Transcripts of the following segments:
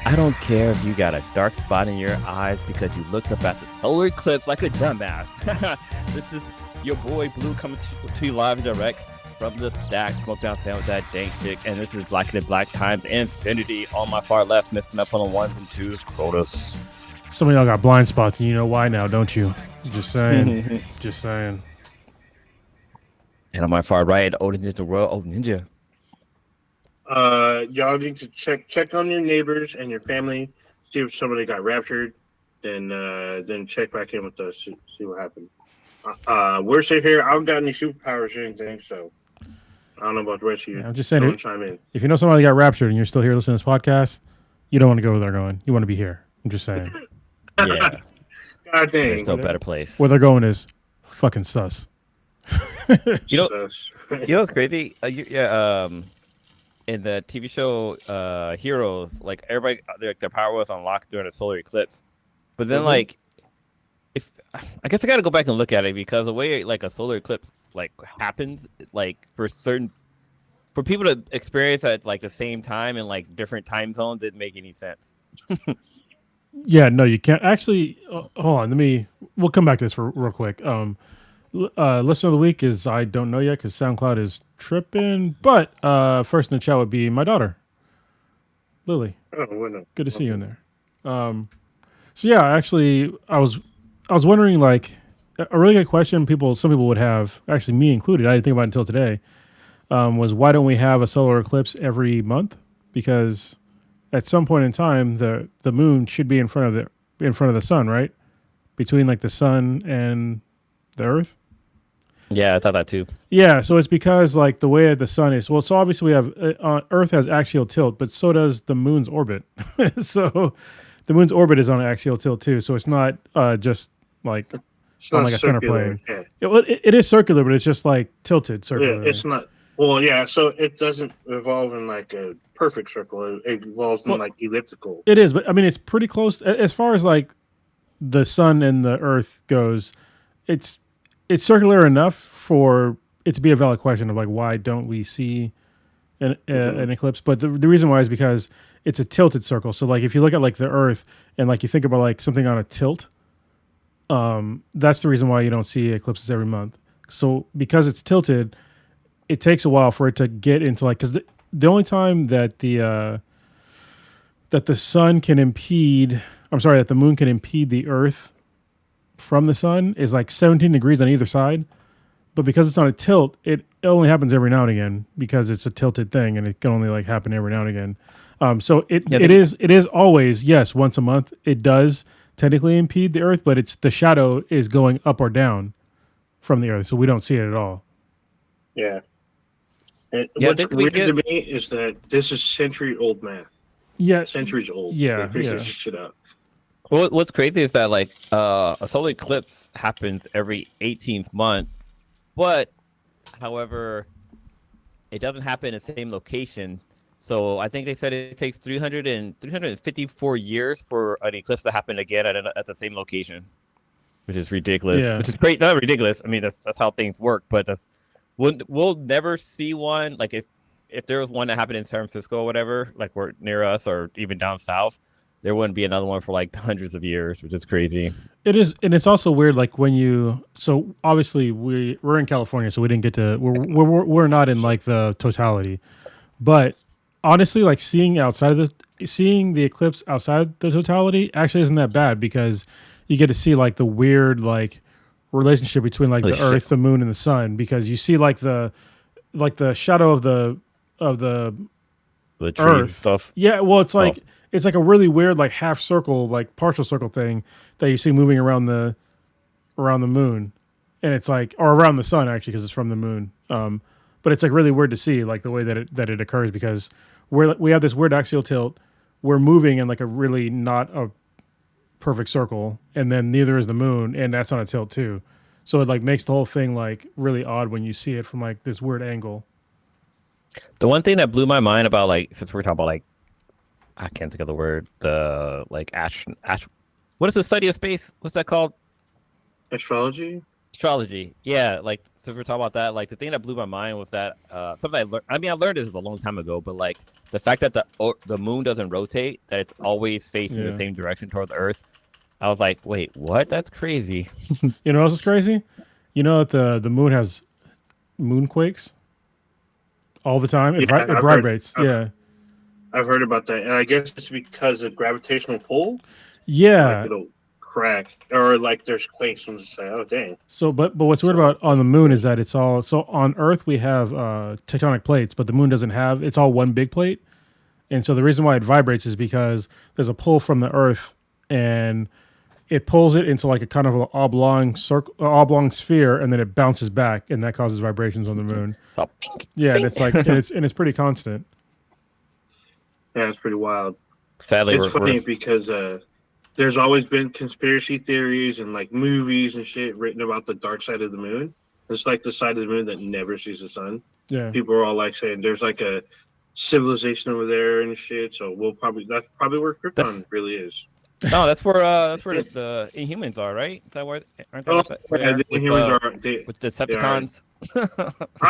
I don't care if you got a dark spot in your eyes because you looked up at the solar eclipse like a dumbass. This is your boy Blue coming to you live and direct from the stack, smoke down sound with that dank chick, and this is Black and Black Times Infinity. On my far left, missing up on the ones and twos, Crotus. Some of y'all got blind spots, and you know why now, don't you? Just saying. Just saying. And on my far right, Old Ninja Royal Old Ninja. Y'all need to check on your neighbors and your family, see if somebody got raptured, then check back in with us, see what happened. We're safe here. I don't got any superpowers or anything, so I don't know about the rest of you. Yeah, I'm just saying, chime in. If you know somebody got raptured and you're still here listening to this podcast, you don't want to go where they're going. You want to be here. I'm just saying. Yeah. God dang. There's no better place. Where they're going is fucking sus. You know what's crazy? In the TV show Heroes, like everybody, their power was unlocked during a solar eclipse. But then, like, if I guess I got to go back and look at it because the way like a solar eclipse like happens, like for people to experience at like the same time in like different time zones didn't make any sense. Yeah, no, you can't. Actually, hold on. We'll come back to this real quick. Listener of the week is I don't know yet because SoundCloud is tripping. But first in the chat would be my daughter, Lily. Oh, no. Good to see you in there. So yeah, actually, I was wondering, like, a really good question some people would have, actually me included, I didn't think about it until today, was why don't we have a solar eclipse every month? Because at some point in time, the moon should be in front of the sun, right? Between like the sun and the Earth. Yeah, I thought that too. Yeah, so it's because like the way the sun is. Well, so obviously we have Earth has axial tilt, but so does the moon's orbit. So the moon's orbit is on axial tilt too. So it's not just like on like a center plane. Yeah. It is circular, but it's just like tilted circular. Yeah, it's not. Well, yeah. So it doesn't revolve in like a perfect circle. It revolves in like elliptical. It is, but I mean it's pretty close as far as like the sun and the Earth goes. It's circular enough for it to be a valid question of like why don't we see an eclipse? But the reason why is because it's a tilted circle. So like if you look at like the Earth and like you think about like something on a tilt, that's the reason why you don't see eclipses every month. So because it's tilted, it takes a while for it to get into like because the only time that the sun can impede, that the moon can impede the Earth from the sun is like 17 degrees on either side, but because it's on a tilt, it only happens every now and again because it's a tilted thing, and it can only like happen every now and again. So it is always once a month. It does technically impede the Earth, but it's the shadow is going up or down from the Earth, so we don't see it at all. Yeah. And what's weird to me is that this is century-old math. Yeah, centuries old. Yeah, they figured this shit out. Well, what's crazy is that like a solar eclipse happens every 18th month, but however, it doesn't happen in the same location. So I think they said it takes 354 years for an eclipse to happen again at the same location, which is ridiculous. Yeah. Which is great. Not ridiculous. I mean, that's how things work. But we'll never see one. Like if there was one that happened in San Francisco or whatever, like we're near us or even down south, there wouldn't be another one for like hundreds of years, which is crazy. It is, and it's also weird. Like so obviously we're in California, so we didn't get to. We're not in like the totality, but honestly, like seeing the eclipse outside the totality actually isn't that bad because you get to see like the weird like relationship between like the Earth, the moon, and the sun because you see like the shadow of the trees Earth and stuff. Yeah, well, it's like. It's like a really weird, like half circle, like partial circle thing that you see moving around the moon, and it's like, or around the sun actually, because it's from the moon. But it's like really weird to see, like the way that it occurs because we have this weird axial tilt. We're moving in like a really not a perfect circle, and then neither is the moon, and that's on a tilt too. So it like makes the whole thing like really odd when you see it from like this weird angle. The one thing that blew my mind about like since we're talking about like. I can't think of the word. The like ash. What is the study of space? What's that called? Astrology. Yeah, like so we're talking about that. Like the thing that blew my mind was that something I learned. I mean, I learned this a long time ago, but like the fact that the moon doesn't rotate, that it's always facing the Yeah. same direction toward the Earth. I was like, wait, what? That's crazy. You know what else is crazy? You know that the moon has moonquakes all the time. It, Yeah, it vibrates. Yeah. I've heard about that, and I guess it's because of gravitational pull. Yeah. Like it'll crack, or like there's quakes and just say, oh dang. So, but what's weird about on the moon is that it's all so on Earth we have tectonic plates, but the moon doesn't have. It's all one big plate, and so the reason why it vibrates is because there's a pull from the Earth, and it pulls it into like a kind of an oblong circle, oblong sphere, and then it bounces back, and that causes vibrations on the moon. It's all pink. Yeah, and it's like and it's pretty constant. Yeah, it's pretty wild. Sadly, It's funny because there's always been conspiracy theories and like movies and shit written about the dark side of the moon. It's like the side of the moon that never sees the sun. Yeah, People are all like saying there's like a civilization over there and shit. So that's probably where Krypton really is. No, that's where the Inhumans are, right? Is that where? Aren't they Oh, there? the Inhumans are with Decepticons. I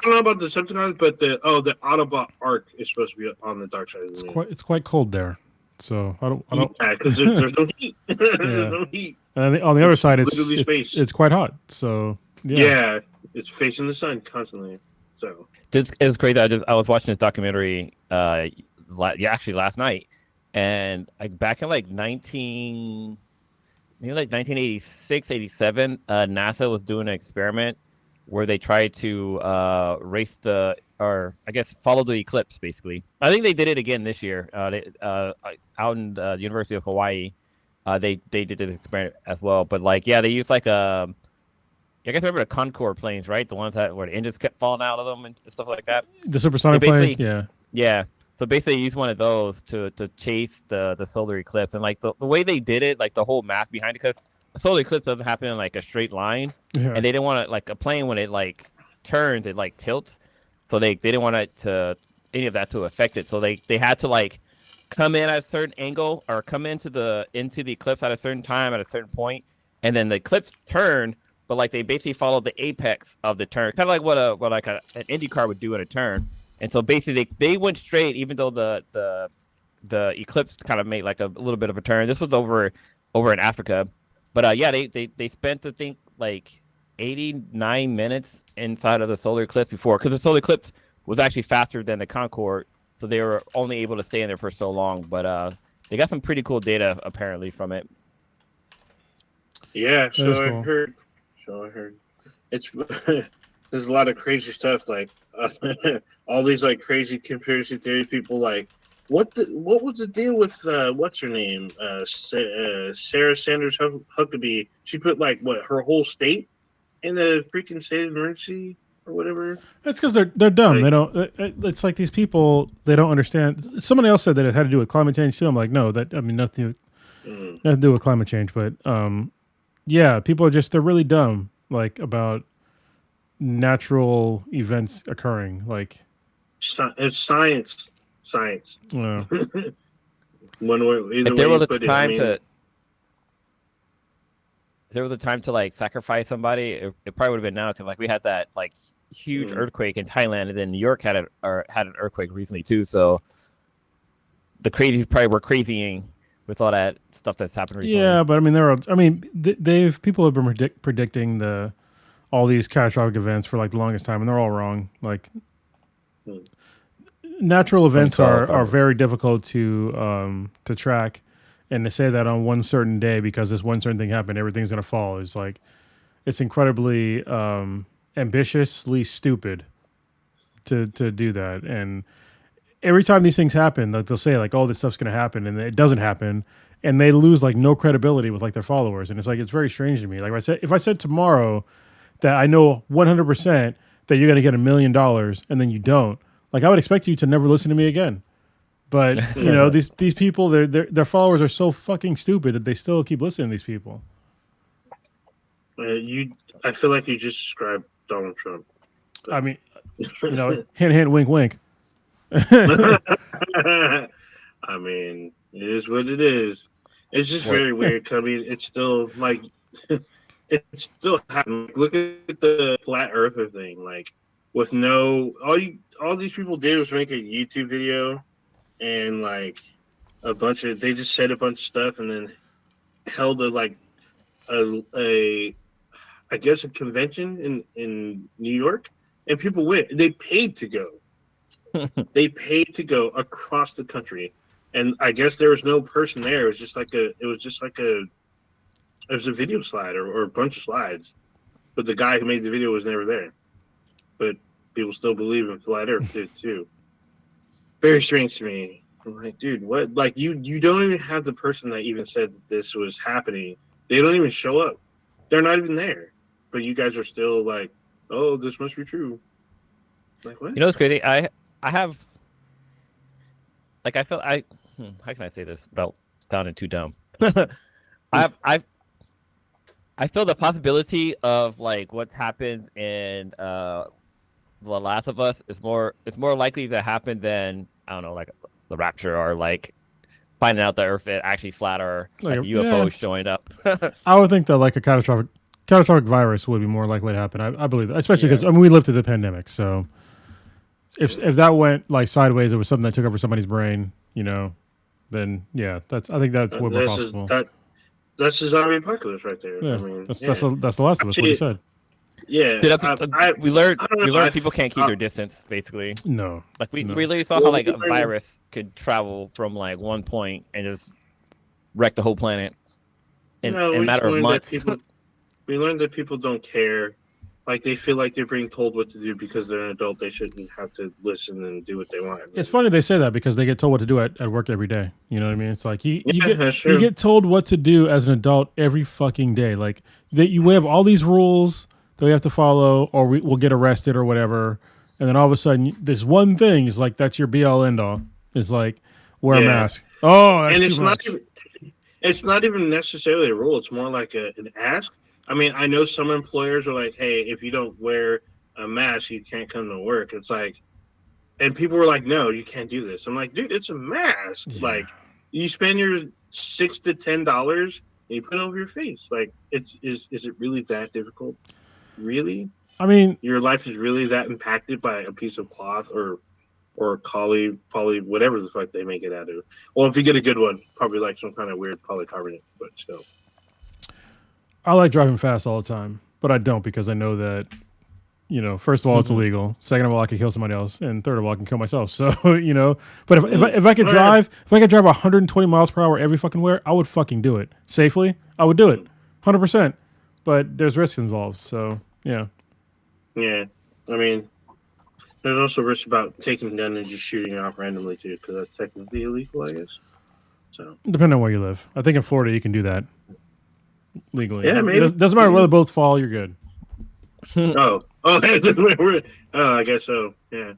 don't know about the Decepticons, but the Autobot arc is supposed to be on the dark side of the moon. it's quite cold there, so I don't. Yeah, because there's no heat. There's no heat. And then on the other side, literally space. It's quite hot. So yeah, it's facing the sun constantly. So This is crazy. I was watching this documentary, actually last night, and back in like 1986, 87, NASA was doing an experiment where they tried to follow the eclipse. Basically, I think they did it again this year. Out in the University of Hawaii, they did this experiment as well. But they used like a. You guys remember the Concorde planes, right? The ones where the engines kept falling out of them and stuff like that. The supersonic plane, yeah. Yeah. So basically, you use one of those to chase the solar eclipse, and like the way they did it, like the whole math behind it, because a solar eclipse doesn't happen in like a straight line, and they didn't want to like a plane when it like turns, it like tilts, so they didn't want it to any of that to affect it. So they had to like come in at a certain angle or come into the eclipse at a certain time at a certain point, and then the eclipse turned. But like they basically followed the apex of the turn, kind of like what an Indy car would do in a turn. And so basically they went straight, even though the eclipse kind of made like a little bit of a turn. This was over in Africa, but they spent I think like 89 minutes inside of the solar eclipse before, because the solar eclipse was actually faster than the Concorde, so they were only able to stay in there for so long. But they got some pretty cool data apparently from it. Yeah, so I cool. heard. It's there's a lot of crazy stuff, like all these like crazy conspiracy theory people. Like, what was the deal with what's her name? Sarah Sanders Huckabee. She put like her whole state in the freaking state of emergency or whatever. That's because they're dumb. Like, they don't. It's like these people. They don't understand. Someone else said that it had to do with climate change too. I'm like, no, nothing to do with climate change. But yeah, people are they're really dumb, like about natural events occurring. Like it's science. Yeah. One way, If there was a time to like sacrifice somebody, it probably would have been now, because like we had that like huge earthquake in Thailand, and then New York had an earthquake recently too. So the crazies probably were crazying with all that stuff that's happened recently. Yeah, but I mean, people have been predicting all these catastrophic events for like the longest time, and they're all wrong. Like natural events are very difficult to track, and to say that on one certain day because this one certain thing happened, everything's gonna fall is like it's incredibly ambitiously stupid to do that. And every time these things happen, like they'll say like, "Oh, this stuff's gonna happen," and it doesn't happen, and they lose like no credibility with like their followers. And it's like it's very strange to me. Like if I said tomorrow that I know 100% that you're gonna get $1 million, and then you don't, like I would expect you to never listen to me again. But you know these people, their followers are so fucking stupid that they still keep listening to these people. I feel like you just described Donald Trump. I mean, hint, hint, wink, wink. I mean, it is what it is. It's just very weird. I mean, it's still like it's still happening. Look at the flat earther thing. Like, with all these people did was make a YouTube video and like they just said a bunch of stuff and then held a I guess a convention in New York, and people went. They paid to go. They paid to go across the country, and I guess there was no person there. It was just like it was a video slide or a bunch of slides, but the guy who made the video was never there. But people still believe in flat Earth too. Very strange to me. I'm like, dude, what? Like, you don't even have the person that even said that this was happening. They don't even show up. They're not even there. But you guys are still like, oh, this must be true. Like, what? You know what's crazy? I have like I feel I how can I say this without sounding too dumb? I feel the possibility of like what's happened in The Last of Us is more likely to happen than I don't know, like the rapture or like finding out the Earth is actually flat or like UFOs showing up. I would think that like a catastrophic virus would be more likely to happen. I believe that, especially because we lived through the pandemic. So if that went like sideways, it was something that took over somebody's brain, then I think that's way more possible. That's the zombie apocalypse right there. Yeah, I mean, that's the Last of Us. What he said. Yeah, dude, we learned people can't keep their distance. Basically, no. Like we literally saw how like a virus could travel from like one point and just wreck the whole planet in a matter of months. We learned that people don't care. Like they feel like they're being told what to do because they're an adult. They shouldn't have to listen and do what they want. It's funny they say that because they get told what to do at work every day. You know what I mean? It's like you get told what to do as an adult every fucking day. Like we have all these rules that we have to follow, or we'll get arrested or whatever. And then all of a sudden, this one thing is like that's your be all end all. It's like wear a mask. Oh, that's too much. It's not even necessarily a rule. It's more like an ask. I mean, I know some employers are like, "Hey, if you don't wear a mask, you can't come to work." It's like, and people were like, "No, you can't do this." I'm like, "Dude, it's a mask. Yeah. Like, you spend your $6 to $10 and you put it over your face. Like, is it really that difficult? Really? I mean, your life is really that impacted by a piece of cloth or poly, whatever the fuck they make it out of. Well, if you get a good one, probably like some kind of weird polycarbonate, but still." I like driving fast all the time, but I don't because I know that, first of all, it's illegal. Second of all, I could kill somebody else, and third of all, I can kill myself. So, but if I could drive 120 miles per hour every fucking where, I would fucking do it safely. I would do it, 100%. But there's risk involved, so yeah. Yeah, I mean, there's also risk about taking a gun and just shooting it off randomly too, because that's technically illegal, I guess. So depending on where you live, I think in Florida you can do that legally. Yeah, maybe. It doesn't matter where the boats fall, you're good. I guess so. Yeah.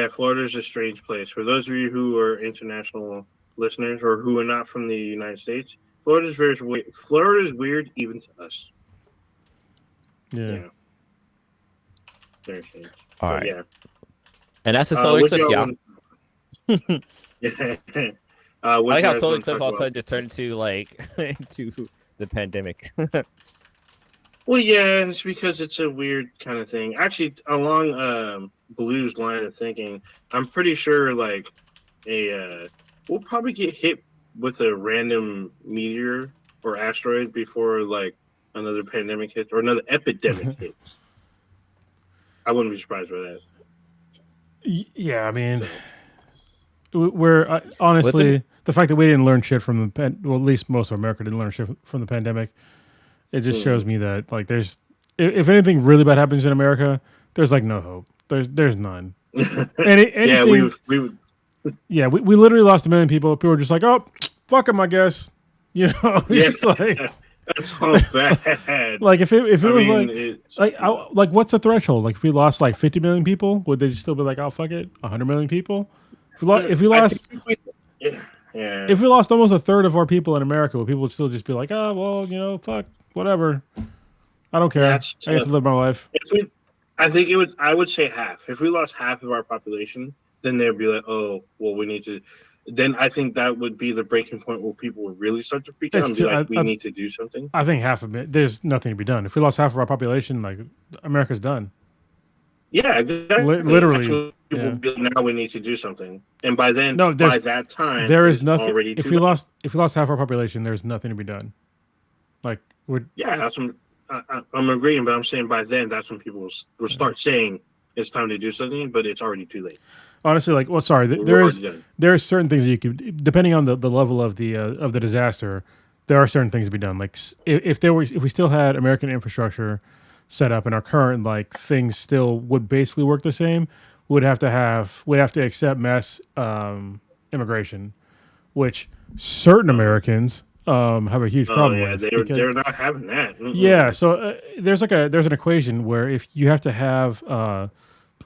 Florida's a strange place. For those of you who are international listeners or who are not from the United States, Florida's weird even to us. Yeah. Very strange. All right. Yeah. And that's the solar eclipse, yeah. I like how solar eclipse all of a sudden just turned into like into the pandemic. Well, yeah, it's because it's a weird kind of thing. Actually, along Blue's line of thinking, I'm pretty sure like we'll probably get hit with a random meteor or asteroid before like another pandemic hits or another epidemic hits. I wouldn't be surprised by that. Yeah, I mean, we're honestly the fact that we didn't learn shit from at least most of America didn't learn shit from the pandemic. It just shows me that like there's if anything really bad happens in America, there's like no hope. There's none. Yeah, we literally lost 1 million people. People were just like, oh, fuck them, I guess. It's like that's all bad. Like if it was like what's the threshold? Like if we lost like 50 million people, would they still be like, oh fuck it, 100 million people? If we lost almost a third of our people in America, would people would still just be like, oh well, fuck, whatever. I don't care. I get to live my life. I would say half. If we lost half of our population, then they'd be like, oh well, we need to. Then I think that would be the breaking point where people would really start to freak out and be like, we need to do something. I think half of it, there's nothing to be done. If we lost half of our population, like America's done. Yeah, exactly. Literally. That's when people Yeah. be like, now we need to do something, and by then, No, by that time, there is it's nothing. already If too we late. lost half our population, there's nothing to be done. Like we're Yeah, that's when I'm agreeing, but I'm saying by then, that's when people will start saying it's time to do something, but it's already too late. honestly like, well, sorry, We're already done. there are certain things that you could, depending on the level of the disaster, there are certain things to be done. Like if we still had American infrastructure set up and our current like things still would basically work the same, we'd have to accept mass immigration, which certain Americans have a huge Oh problem yeah, with. they're not having that. Yeah, so there's an equation where if you have to have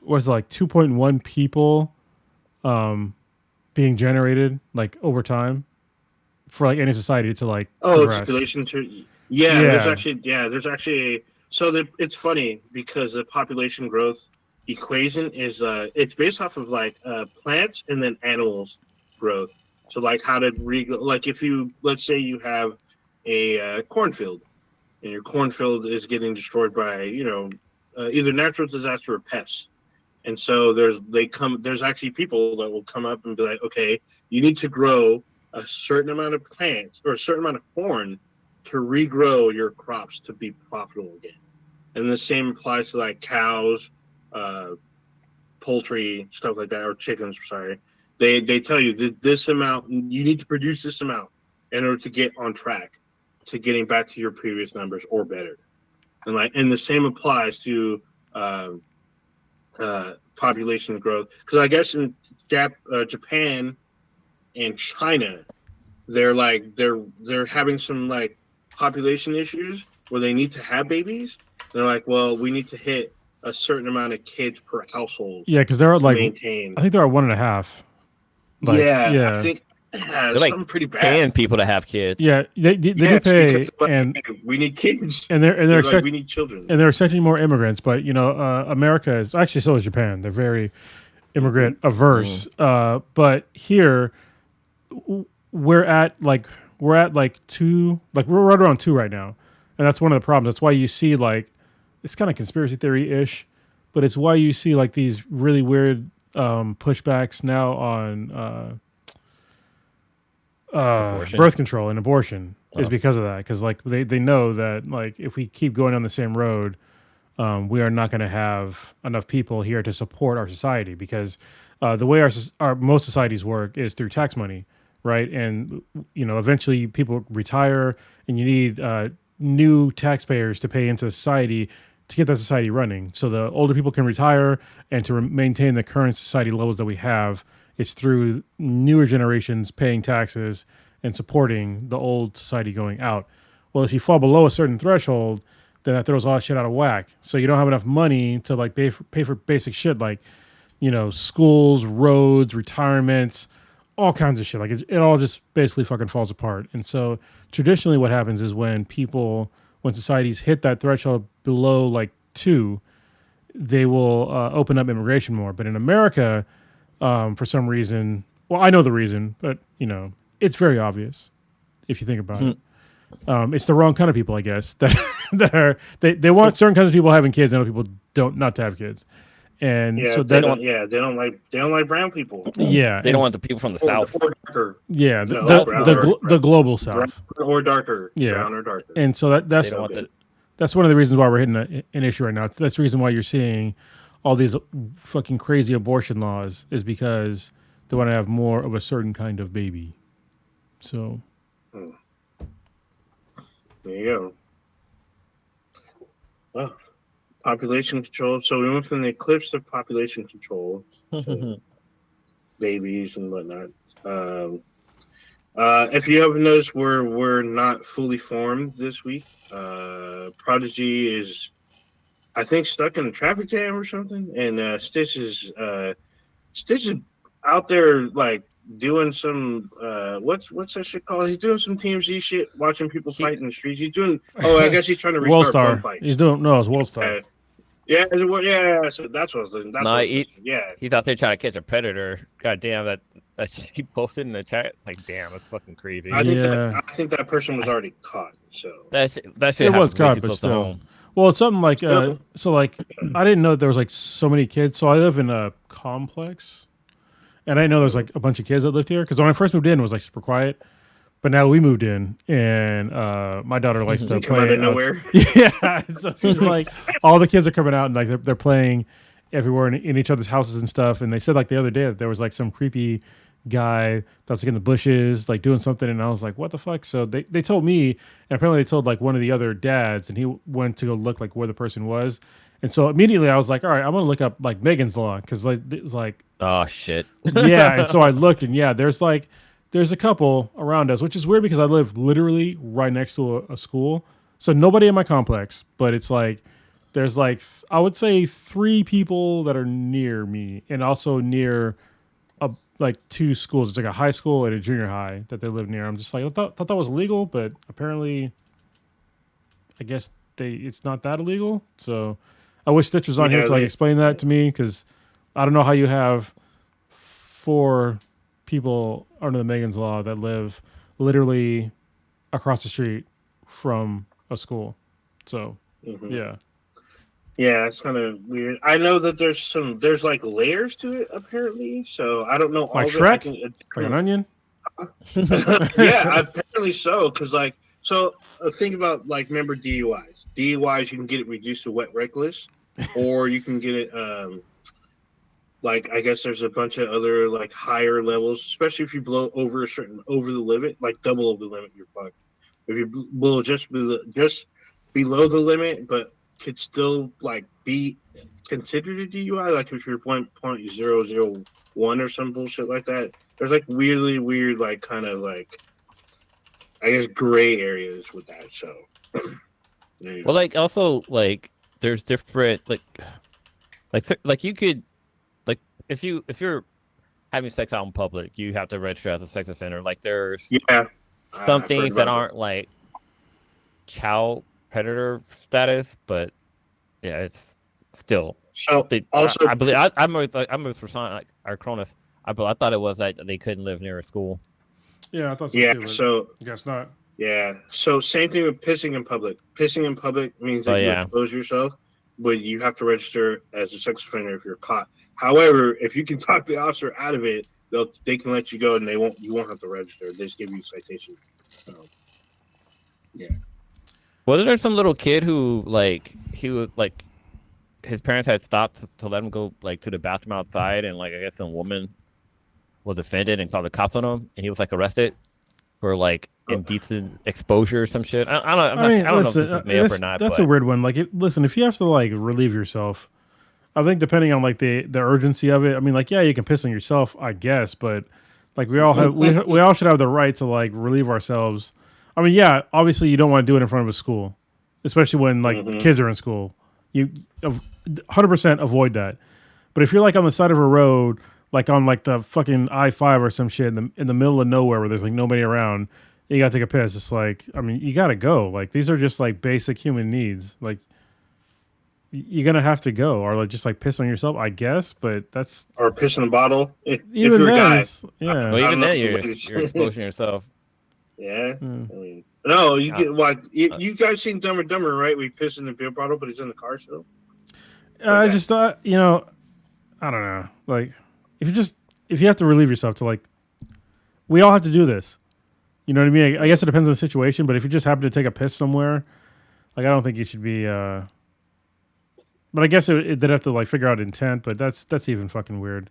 was it like 2.1 people being generated like over time for like any society to like progress. Population to there's actually it's funny because the population growth equation is it's based off of like plants and then animals growth. So like how to like if you let's say you have a cornfield and your cornfield is getting destroyed by either natural disaster or pests. And so there's actually people that will come up and be like, okay, you need to grow a certain amount of plants or a certain amount of corn to regrow your crops to be profitable again. And the same applies to like cows, poultry, stuff like that, or chickens, sorry. They tell you that this amount, you need to produce this amount in order to get on track to getting back to your previous numbers or better. And the same applies to population growth, because I guess in Japan and China, they're having some like population issues where they need to have babies. They're like, well, we need to hit a certain amount of kids per household. Yeah, because they're at like maintain. I think they're at 1.5. Like, I think they're something like pretty bad. paying people to have kids. Yeah, they do pay, and we need kids, and they're like, we need children, and they're accepting more immigrants. But America is actually, so is Japan. They're very immigrant averse. But here we're at like 2, like we're right around 2 right now, and that's one of the problems. That's why you see like it's kind of conspiracy theory ish, but it's why you see like these really weird pushbacks now on birth control and abortion is because of that. Because like they know that like if we keep going on the same road, we are not going to have enough people here to support our society. Because the way our most societies work is through tax money, right? And eventually people retire, and you need new taxpayers to pay into society to get that society running. So the older people can retire, and to maintain the current society levels that we have, it's through newer generations paying taxes and supporting the old society going out. Well, if you fall below a certain threshold, then that throws all that shit out of whack. So you don't have enough money to like pay for basic shit like, schools, roads, retirements, all kinds of shit. Like it all just basically fucking falls apart. And so traditionally what happens is when societies hit that threshold below like 2, they will open up immigration more. But in America, for some reason, well, I know the reason, but it's very obvious if you think about it. It's the wrong kind of people, I guess, they want certain kinds of people having kids, and other people don't not to have kids. And so they don't like brown people. Yeah, they don't want the people from the South. Or darker. Yeah, the global South. Brown or darker. Yeah, brown or darker. And so that's one of the reasons why we're hitting an issue right now. That's the reason why you're seeing all these fucking crazy abortion laws, is because they want to have more of a certain kind of baby. So there you go. Well, population control. So we went from the Eclipse to population control, babies and whatnot. If you haven't noticed, we're not fully formed this week. Prodigy is, I think, stuck in a traffic jam or something, and Stitch is out there like doing some what's that shit called? He's doing some TMZ shit, watching people fight in the streets. He's doing. Oh, I guess he's trying to restart gun fights. He's doing it's World Star. Yeah. So that's what I was thinking. He's out there trying to catch a predator. God damn, that shit he posted in the chat. It's like, damn, that's fucking crazy. I think that person was already caught. So that shit it was caught, but still. Well, it's something like Still. so like I didn't know there was like so many kids. So I live in a complex, and I didn't know there's like a bunch of kids that lived here. Because when I first moved in, it was like super quiet. But now we moved in, and my daughter likes to They come out play. of nowhere. Yeah, so she's like, all the kids are coming out and like they're playing everywhere in each other's houses and stuff. And they said like the other day that there was like some creepy guy that was like in the bushes, like doing something, and I was like, what the fuck? So they told me, and apparently they told like one of the other dads, and he went to go look like where the person was. And so immediately I was like, all right, I'm gonna look up like Megan's Law because like it's like Oh shit. yeah. And so I looked, and yeah, there's a couple around us, which is weird because I live literally right next to a school. So nobody in my complex, but it's like there's like I would say 3 people that are near me, and also near like 2 schools. It's like a high school and a junior high that they live near. I'm just like I thought that was illegal, but apparently, I guess it's not that illegal. So I wish Stitch was on here to like explain that to me because I don't know how you have 4 people under the Megan's Law that live literally across the street from a school. So yeah. Yeah, it's kind of weird. I know that there's like layers to it apparently. So I don't know all Like of Shrek? it. Like an onion? Yeah, apparently so. Because like, think about like, remember DUIs. DUIs, you can get it reduced to wet reckless, or you can get it. Like, I guess there's a bunch of other like higher levels, especially if you blow over over the limit, like double of the limit, you're fucked. If you blow just below the limit, but could still like be considered a DUI, like if you're 1.001 or some bullshit like that. There's like weirdly weird, like kind of like, I guess, gray areas with that. So, Well, like also like there's different like you could like if you're having sex out in public, you have to register as a sex offender. Like there's some things that aren't like child predator status, but yeah, it's still. So also, I believe I'm with Rasan, like our Cronus. I thought it was that they couldn't live near a school. Yeah, I thought so yeah. too. So I guess not. Yeah. So same thing with pissing in public. Pissing in public means that you expose yourself, but you have to register as a sex offender if you're caught. However, if you can talk the officer out of it, they can let you go, and you won't have to register. They just give you a citation. So, yeah. Wasn't there some little kid who he was like his parents had stopped to let him go like to the bathroom outside, and like I guess some woman was offended and called the cops on him, and he was like arrested for like indecent exposure or some shit. I don't know if this is made up or not. That's a weird one. Like, listen, if you have to like relieve yourself, I think depending on like the urgency of it. I mean, like, yeah, you can piss on yourself, I guess, but like we all have we all should have the right to like relieve ourselves. I mean, yeah, obviously you don't want to do it in front of a school, especially when like kids are in school. You 100% avoid that. But if you're like on the side of a road, like on like the fucking I-5 or some shit in the middle of nowhere where there's like nobody around, you gotta take a piss. It's like, I mean, you gotta go. Like these are just like basic human needs. Like you're gonna have to go, or like just like piss on yourself, I guess. But that's or piss in a bottle. If even you're a guy, yeah. Well, even then you're exposing yourself. Yeah. I mean, no, you get like you guys seen Dumb and Dumber, right? We piss in the beer bottle, but it's in the car still. I just thought, I don't know. Like, if you have to relieve yourself to like, we all have to do this. You know what I mean? I guess it depends on the situation, but if you just happen to take a piss somewhere, like, I don't think you should be. But I guess they'd have to like figure out intent, but that's even fucking weird.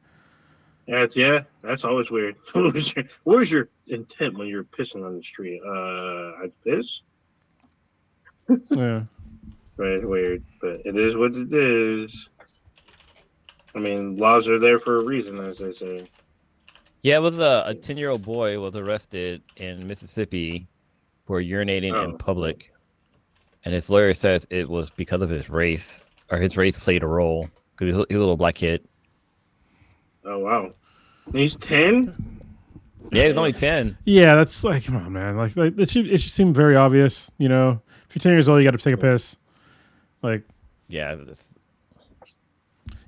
Yeah, that's always weird. What was your intent when you're pissing on the street? I piss. Yeah. Right, weird, but it is what it is. I mean, laws are there for a reason, as they say. Yeah, it was a 10-year-old boy was arrested in Mississippi for urinating in public, and his lawyer says it was because of his race, or his race played a role because he's a little black kid. Oh wow, and he's 10. Yeah, he's only 10. Yeah, that's like, come on, man. Like it should seem very obvious. If you're 10 years old, you got to take a piss. Like, yeah,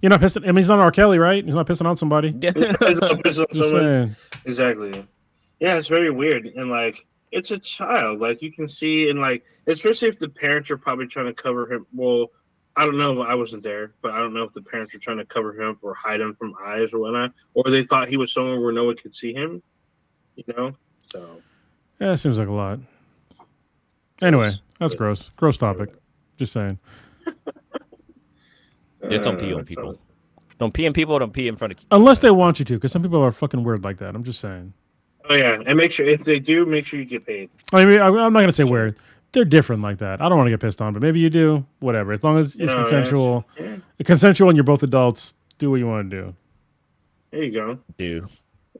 you're not pissing. I mean, he's not R. Kelly, right? He's not pissing on somebody. Yeah. Exactly. Yeah, it's very weird, and like, it's a child. Like you can see, and like especially if the parents are probably trying to cover him. Well, I don't know. I wasn't there, but I don't know if the parents are trying to cover him or hide him from eyes or whatnot, or they thought he was somewhere where no one could see him. You know, so Yeah, it seems like a lot. Anyway, that's but- gross. Gross topic. Just saying. Just don't pee on that's people. all. Don't pee on people. Don't pee in front of. Unless they want you to, because some people are fucking weird like that. I'm just saying. Oh yeah, and make sure if they do, make sure you get paid. I mean, I'm not gonna say weird. They're different like that. I don't want to get pissed on, but maybe you do. Whatever. As long as it's No, consensual, yeah, consensual, and you're both adults. Do what you want to there you go. Do.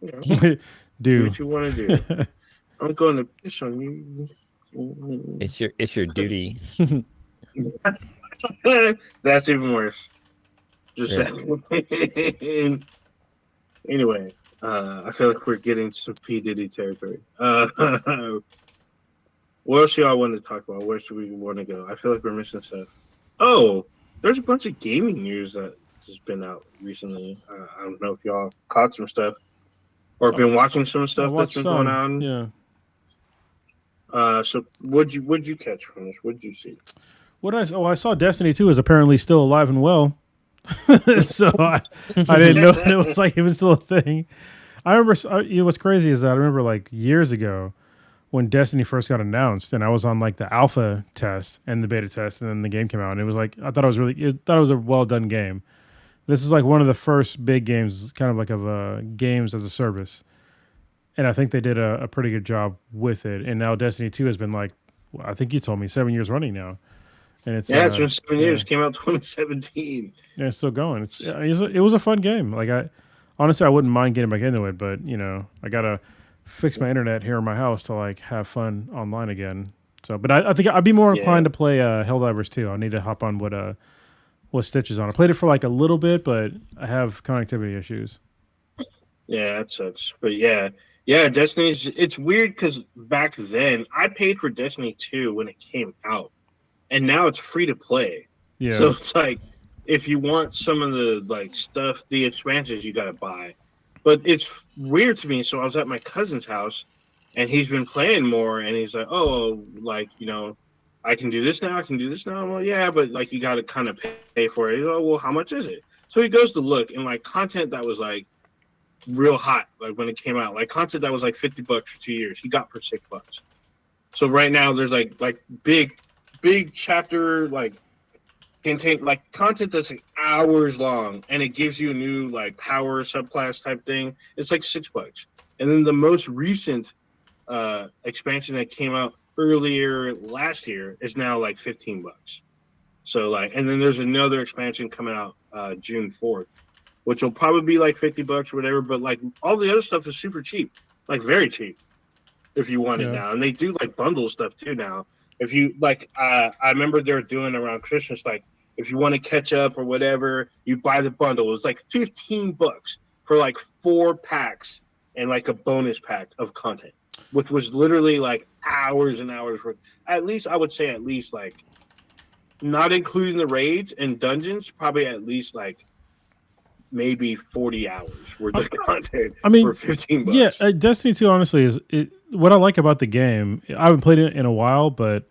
You know, do. do do. what you want to do. I'm going to piss on you. It's your duty. That's even worse. Just Yeah. anyway, I feel like we're getting some P Diddy territory. What else y'all want to talk about? Where should we want to go? I feel like we're missing stuff. Oh, there's a bunch of gaming news that has been out recently. I don't know if y'all caught some stuff or been watching some I stuff that's watched been some. going on. Yeah. So what'd you catch from this? What'd you see? I saw Destiny 2 is apparently still alive and well. So I didn't know that it was like even still a thing. I remember. What's crazy is that I remember like years ago when Destiny first got announced, and I was on like the alpha test and the beta test, and then the game came out, and it was like I thought it was a well done game. This is like one of the first big games, kind of like of games as a service, and I think they did a pretty good job with it. And now Destiny 2 has been like, I think you told me 7 years running now, and it's It's been 7 years. yeah. Came out 2017. Yeah, it's still going. It was a fun game. Like honestly, I wouldn't mind getting back into it, but I gotta fix my internet here in my house to like have fun online again. So, but I think I'd be more inclined to play Helldivers 2. I need to hop on what Stitch is on. I played it for like a little bit, but I have connectivity issues. Yeah, that sucks. But yeah, Destiny's. It's weird because back then I paid for Destiny 2 when it came out, and now it's free to play. Yeah. So it's like if you want some of the like stuff, the expansions you gotta buy. But it's weird to me. So I was at my cousin's house, and he's been playing more, and he's like, "Oh, like I can do this now. I can do this now." I'm like, "Yeah, but like you gotta kind of pay for it." He's like, "Oh, well, how much is it?" So he goes to look, and like content that was like real hot, like when it came out, like content that was like $50 for 2 years, he got for $6. So right now there's like big chapter like contain like content that's like hours long, and it gives you a new like power subclass type thing. It's like $6. And then the most recent expansion that came out earlier last year is now like $15. So like, and then there's another expansion coming out June 4th, which will probably be like $50 or whatever. But like all the other stuff is super cheap, like very cheap if you want it now. And they do like bundle stuff too now. If you like, I remember they were doing around Christmas, like if you want to catch up or whatever, you buy the bundle. It's like $15 for like 4 packs and like a bonus pack of content, which was literally like hours and hours worth. At least I would say at least like, not including the raids and dungeons, probably at least like maybe 40 hours worth of content. I mean, for $15. Yeah, Destiny 2 honestly is what I like about the game. I haven't played it in a while, but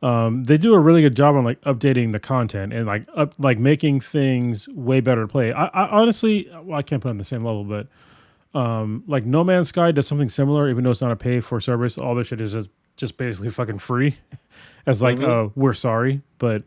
they do a really good job on like updating the content and like making things way better to play. I honestly, I can't put it on the same level, but like No Man's Sky does something similar, even though it's not a pay for service. All this shit is just basically fucking free. As like, we're sorry, but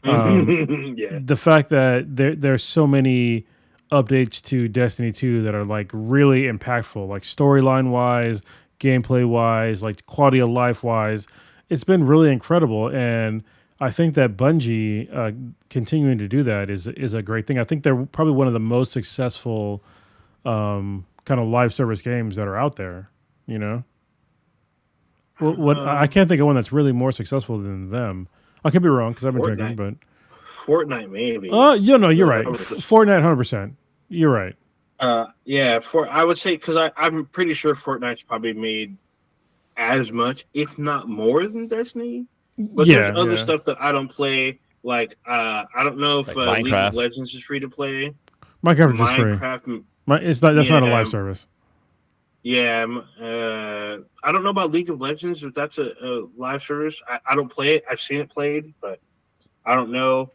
the fact that there's so many updates to Destiny 2 that are like really impactful, like storyline wise, gameplay wise, like quality of life wise, it's been really incredible. And I think that Bungie continuing to do that is a great thing. I think they're probably one of the most successful kind of live service games that are out there. What I can't think of one that's really more successful than them. I could be wrong because I've been drinking, but Fortnite maybe. You're right. Fortnite, 100%. You're right. Yeah, I would say because I'm pretty sure Fortnite's probably made as much, if not more, than Destiny. But there's other stuff that I don't play. Like I don't know if like League of Legends is free to play. Minecraft is free. That's not a live service. Yeah, I don't know about League of Legends if that's a live service. I don't play it. I've seen it played, but I don't know.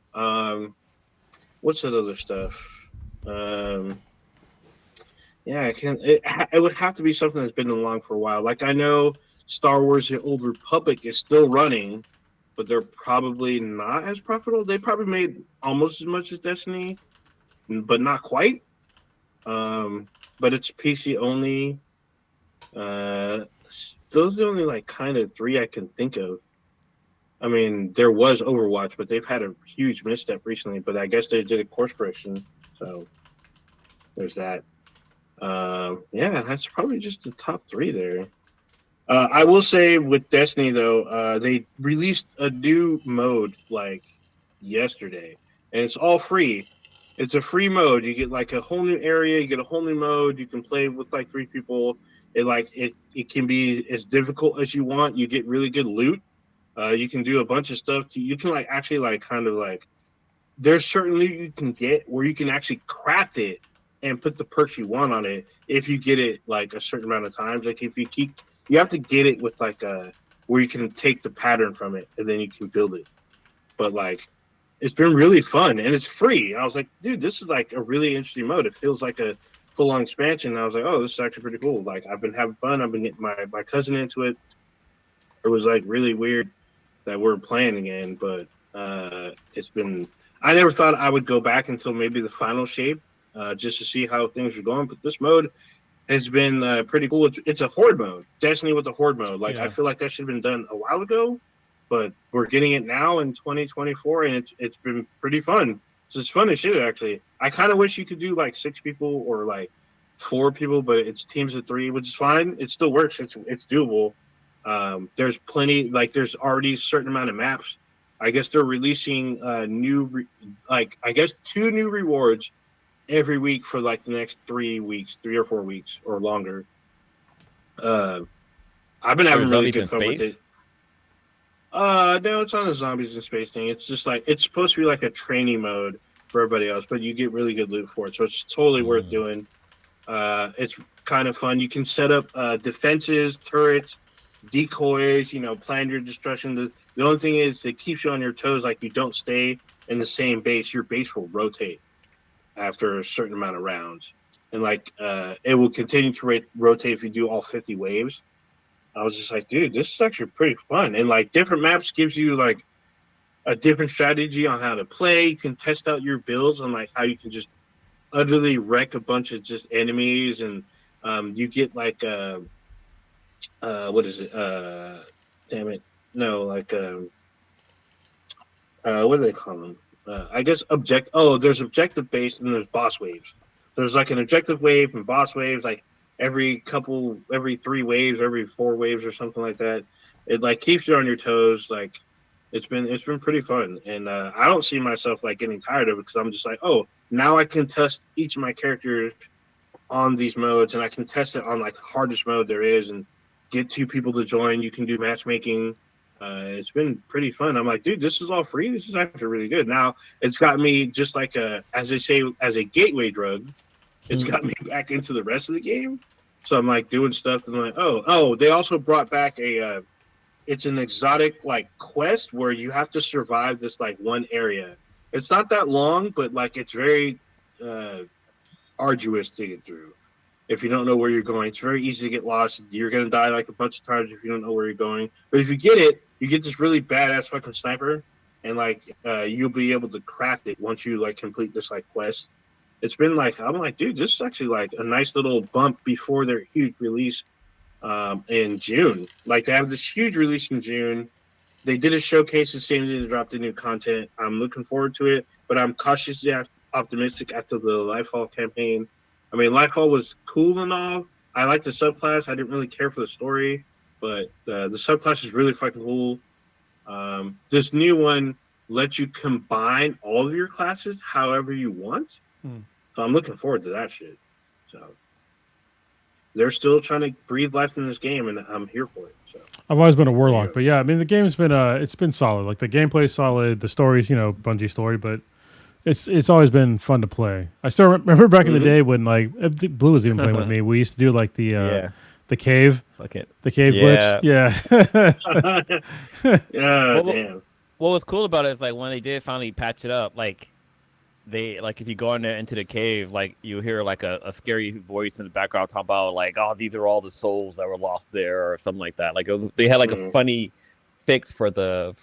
What's that other stuff? Um, yeah, I can't. It would have to be something that's been along for a while. Like I know Star Wars: The Old Republic is still running, but they're probably not as profitable. They probably made almost as much as Destiny, but not quite. Um, but it's PC only. Uh, those are the only like kind of three I can think of. I mean, there was Overwatch, but they've had a huge misstep recently. But I guess they did a course correction, so there's that. Yeah, that's probably just the top three there. I will say with Destiny though, they released a new mode like yesterday, and it's all free. It's a free mode. You get like a whole new area. You get a whole new mode. You can play with like three people. It can be as difficult as you want. You get really good loot. You can do a bunch of stuff. You can like actually like kind of like there's certain loot you can get where you can actually craft it and put the perks you want on it if you get it like a certain amount of times. Like if you keep, you have to get it with like a where you can take the pattern from it and then you can build it. But like it's been really fun and it's free. I was like, dude, this is like a really interesting mode. It feels like a full on expansion. And I was like, oh, this is actually pretty cool. Like I've been having fun. I've been getting my cousin into it. It was like really weird that we're playing again, but it's been. I never thought I would go back until maybe the final shape, just to see how things are going. But this mode has been pretty cool. It's a horde mode, Destiny with the horde mode. Like I Yeah. feel like that should have been done a while ago, but we're getting it now in 2024, and it's been pretty fun. So it's fun as shit actually. I kind of wish you could do like 6 people or like 4 people, but it's teams of 3, which is fine. It still works. It's doable. There's plenty. Like there's already a certain amount of maps. I guess they're releasing like I guess 2 new rewards every week for like the next 3 weeks, 3 or 4 weeks or longer. Uh, I've been For having really zombies in good fun with it. space. No, it's not a zombies in space thing. It's just like it's supposed to be like a training mode for everybody else, but you get really good loot for it, so it's totally worth doing. It's kind of fun. You can set up defenses, turrets, decoys. Plan your destruction. The only thing is, it keeps you on your toes. Like you don't stay in the same base. Your base will rotate after a certain amount of rounds, and like it will continue to rotate if you do all 50 waves. I was just like, dude, this is actually pretty fun. And like different maps gives you like a different strategy on how to play. You can test out your builds on like how you can just utterly wreck a bunch of just enemies, and you get like what is it? Damn it, no, like what do they call them? I guess object. Oh, there's objective based and there's boss waves. There's like an objective wave and boss waves, like every 3 waves, every 4 waves, or something like that. It like keeps you on your toes. Like it's been pretty fun, and I don't see myself like getting tired of it because I'm just like, oh, now I can test each of my characters on these modes, and I can test it on like the hardest mode there is, and get 2 people to join. You can do matchmaking. It's been pretty fun. I'm like, dude, this is all free. This is actually really good. Now it's got me just like as they say, as a gateway drug. It's got me back into the rest of the game. So I'm like doing stuff, and I'm like, oh. They also brought back it's an exotic like quest where you have to survive this like one area. It's not that long, but like it's very uh, arduous to get through. If you don't know where you're going, it's very easy to get lost. You're gonna die like a bunch of times if you don't know where you're going. But if you get it, you get this really badass fucking sniper, and like you'll be able to craft it once you like complete this like quest. It's been like I'm like, dude, this is actually like a nice little bump before their huge release in June. Like they have this huge release in June. They did a showcase the same day they dropped the new content. I'm looking forward to it, but I'm cautiously optimistic after the Lightfall campaign. I mean, Lightfall was cool and all. I like the subclass. I didn't really care for the story, but the subclass is really fucking cool. This new one lets you combine all of your classes however you want. So I'm looking forward to that shit. So they're still trying to breathe life in this game, and I'm here for it. So I've always been a warlock, Yeah. but yeah, I mean the game's been it's been solid. Like the gameplay's solid, the story's Bungie story, but It's always been fun to play. I still remember back in the Mhm. day when like Blue was even playing with me. We used to do like Yeah. the cave Fuck it. the cave Yeah. glitch. Yeah. Yeah, Well, damn. what was cool about it is like when they did finally patch it up, like they like if you go in there into the cave, like you hear like a scary voice in the background talking about like, oh, these are all the souls that were lost there or something like that. Like they had like a Mhm. funny fix for the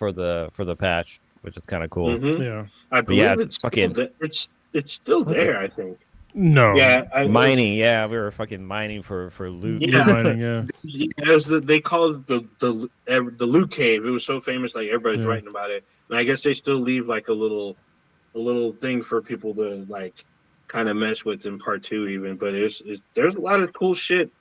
patch, which is kind of cool. Mhm. Yeah. I But yeah, believe it's it's still fucking it's still was it there. I think. No. Yeah, mining. Yeah, we were fucking mining for loot. Loot Yeah. mining. Yeah. It was they called it the loot cave. It was so famous, like everybody's Yeah. writing about it. And I guess they still leave like a little thing for people to like kind of mess with in part two, even. But there's a lot of cool shit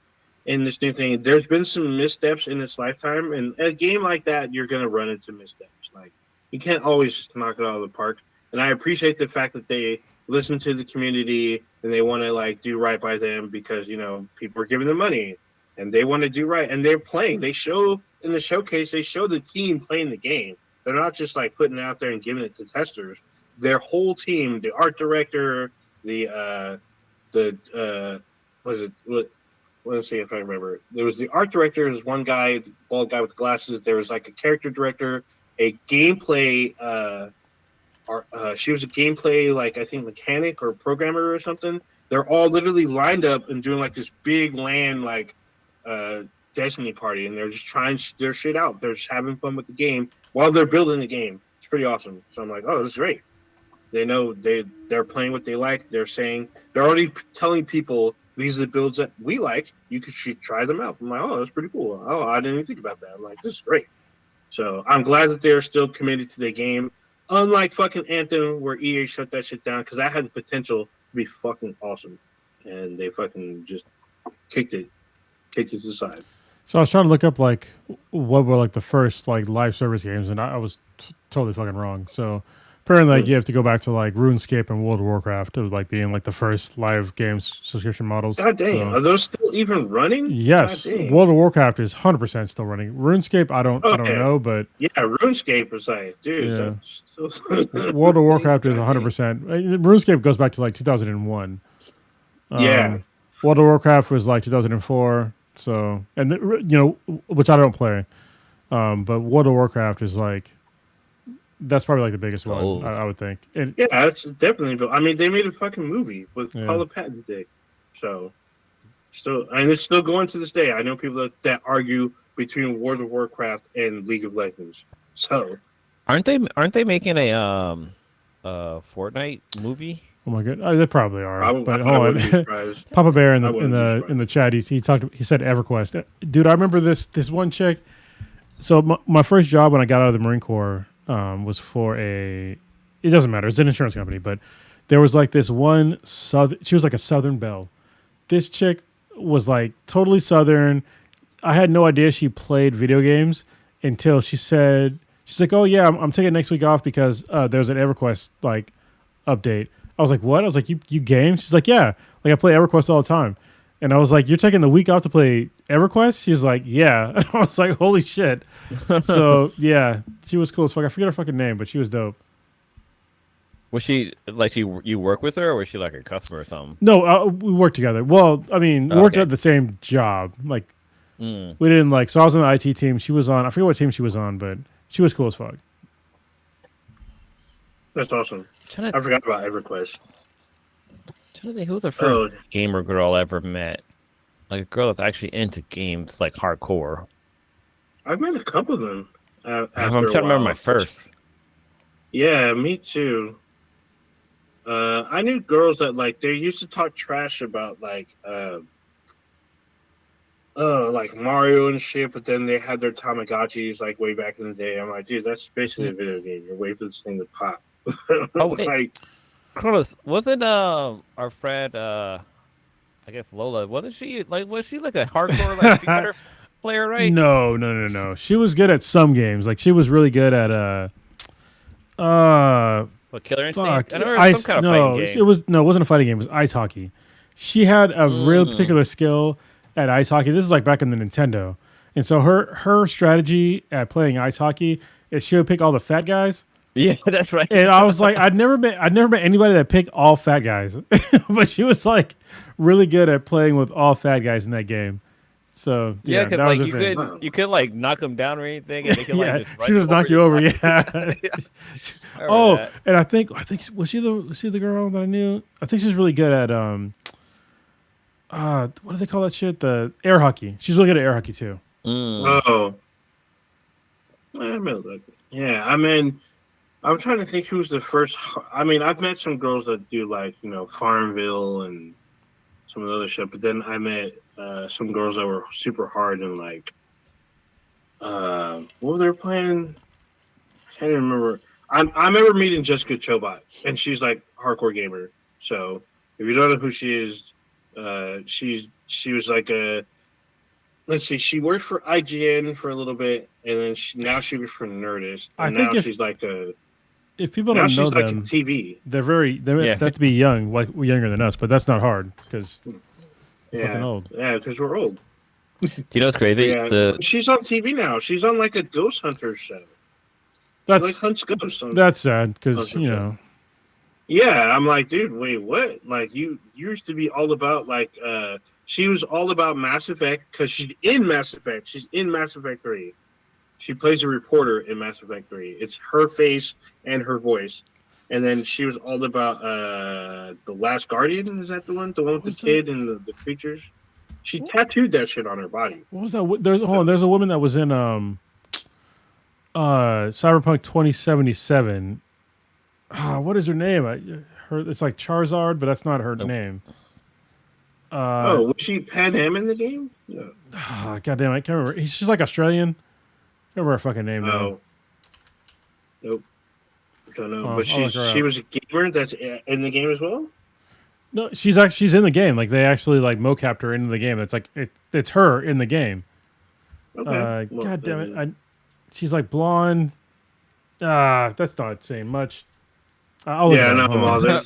in this new thing. There's been some missteps in its lifetime, and a game like that, you're gonna run into missteps. Like you can't always just knock it out of the park. And I appreciate the fact that they listen to the community and they want to like do right by them because people are giving them money and they want to do right and they're playing. They show in the showcase, they show the team playing the game. They're not just like putting it out there and giving it to testers. Their whole team, the art director, the was it what let's see if I remember. There was the art director, there's one guy, the bald guy with glasses. There was like a character director, a gameplay. She was a gameplay, like I think mechanic or programmer or something. They're all literally lined up and doing like this big LAN like Destiny party, and they're just trying their shit out. They're just having fun with the game while they're building the game. It's pretty awesome. So I'm like, oh, this is great. They know they're playing what they like. They're already telling people these are the builds that we like. You should try them out. I'm like, oh, that's pretty cool. Oh, I didn't even think about that. I'm like, this is great. So I'm glad that they're still committed to the game. Unlike fucking Anthem, where EA shut that shit down because that had the potential to be fucking awesome, and they fucking just kicked it to the side. So I was trying to look up like what were like the first like live service games, and I was totally fucking wrong. So apparently, like you have to go back to like RuneScape and World of Warcraft of like being like the first live games subscription models. God dang, So, are those still even running? yes, God dang. World of Warcraft is 100% still running. RuneScape, I don't know, but Yeah, RuneScape was like, dude. yeah. Still... World of Warcraft is 100%. RuneScape goes back to like 2001. Yeah. World of Warcraft was like 2004. So, and which I don't play. But World of Warcraft is like, that's probably like the biggest one, old. I would think. And Yeah, that's definitely. I mean, they made a fucking movie with Yeah. Paula Patton Dick. So, and it's still going to this day. I know people that argue between World of Warcraft and League of Legends. So, Aren't they making a Fortnite movie? oh my god, they probably are. But I hold wouldn't be on, surprised. Papa Bear in I the wouldn't be surprised. in the chat, he said EverQuest. Dude, I remember this one chick. So my first job when I got out of the Marine Corps was for it doesn't matter, it's an insurance company, but there was like this one she was like a Southern belle. This chick was like totally Southern. I had no idea she played video games until she's like, oh yeah, I'm taking next week off because there's an EverQuest like update. I was like, what? I was like, you game? She's like, yeah, like I play EverQuest all the time. And I was like, you're taking the week off to play EverQuest? She was like, yeah. And I was like, holy shit. So yeah, she was cool as fuck. I forget her fucking name, but she was dope. Was she like you work with her, or was she like a customer or something? No, we worked together. Well, I mean, we worked Okay. at the same job. Like, we didn't like. So I was on the IT team. She was on. I forget what team she was on, but she was cool as fuck. That's awesome. Trying I to forgot about EverQuest. think who was the first gamer girl I ever met? Like a girl that's actually into games, like hardcore. I've met a couple of them. I'm trying to remember my first. Yeah, me too. I knew girls that like they used to talk trash about like Mario and shit, but then they had their Tamagotchis like way back in the day. I'm like, dude, that's basically a video game. You're waiting for this thing to pop. Oh, wait. Like, Carlos, wasn't our friend I guess Lola, was she like a hardcore like Street Fighter player, right? No. She was good at some games. Like she was really good at What, Killer fuck. Instinct? I know it was some kind of fighting game. It wasn't a fighting game. It was ice hockey. She had a real particular skill at ice hockey. This is like back in the Nintendo, and so her strategy at playing ice hockey is she would pick all the fat guys Yeah, that's right. And I was like, I'd never met anybody that picked all fat guys, but she was like really good at playing with all fat guys in that game. So Yeah, yeah, because that was like the you thing. could you could like knock them down or anything, and they could Yeah, like just run she just knock you just over. knock Yeah. Yeah, I remember Oh, that. and I think was she the girl that I knew? I think she's really good at what do they call that shit? The air hockey. She's really good at air hockey too. Mm. Oh, yeah. I mean, I'm trying to think who's the first. I mean, I've met some girls that do like Farmville and some of the other shit, but then I met some girls that were super hard and like what were they playing? I can't even remember. I remember meeting Jessica Chobot, and she's like hardcore gamer. So if you don't know who she is, she was like a let's see, she worked for IGN for a little bit, and then now she works for Nerdist, I and think now she's like a if people now don't know she's like a them, TV. they Yeah. have to be young, like younger than us, but that's not hard because fucking Yeah, old. yeah, because we're old. Do you know what's crazy? Yeah, The she's on TV now. She's on like a ghost hunter show. She like That's hunts ghosts. that's sad because Okay, Yeah, I'm like, dude, wait, what? Like, you used to be all about like, she was all about Mass Effect because she's in Mass Effect. She's in Mass Effect 3. She plays a reporter in Mass Effect 3. It's her face and her voice. And then she was all about The Last Guardian. Is that the one? The one with the What's that? kid and the creatures? She tattooed that shit on her body. What was that? There's a woman that was in Cyberpunk 2077. What is her name? It's like Charizard, but that's not her Nope. name. Was she Pan Am in the game? No. God damn, I can't remember. She's like Australian. I can't remember her fucking name now. Oh. Nope. Don't know. Oh, But I'll look her she up. was a gamer that's in the game as well? No, she's in the game. Like they actually like mocapped her into the game. It's like it's her in the game. Okay. Well, God damn it! She's like blonde. That's not saying much. I'll look it yeah, up. no, Hold well, on.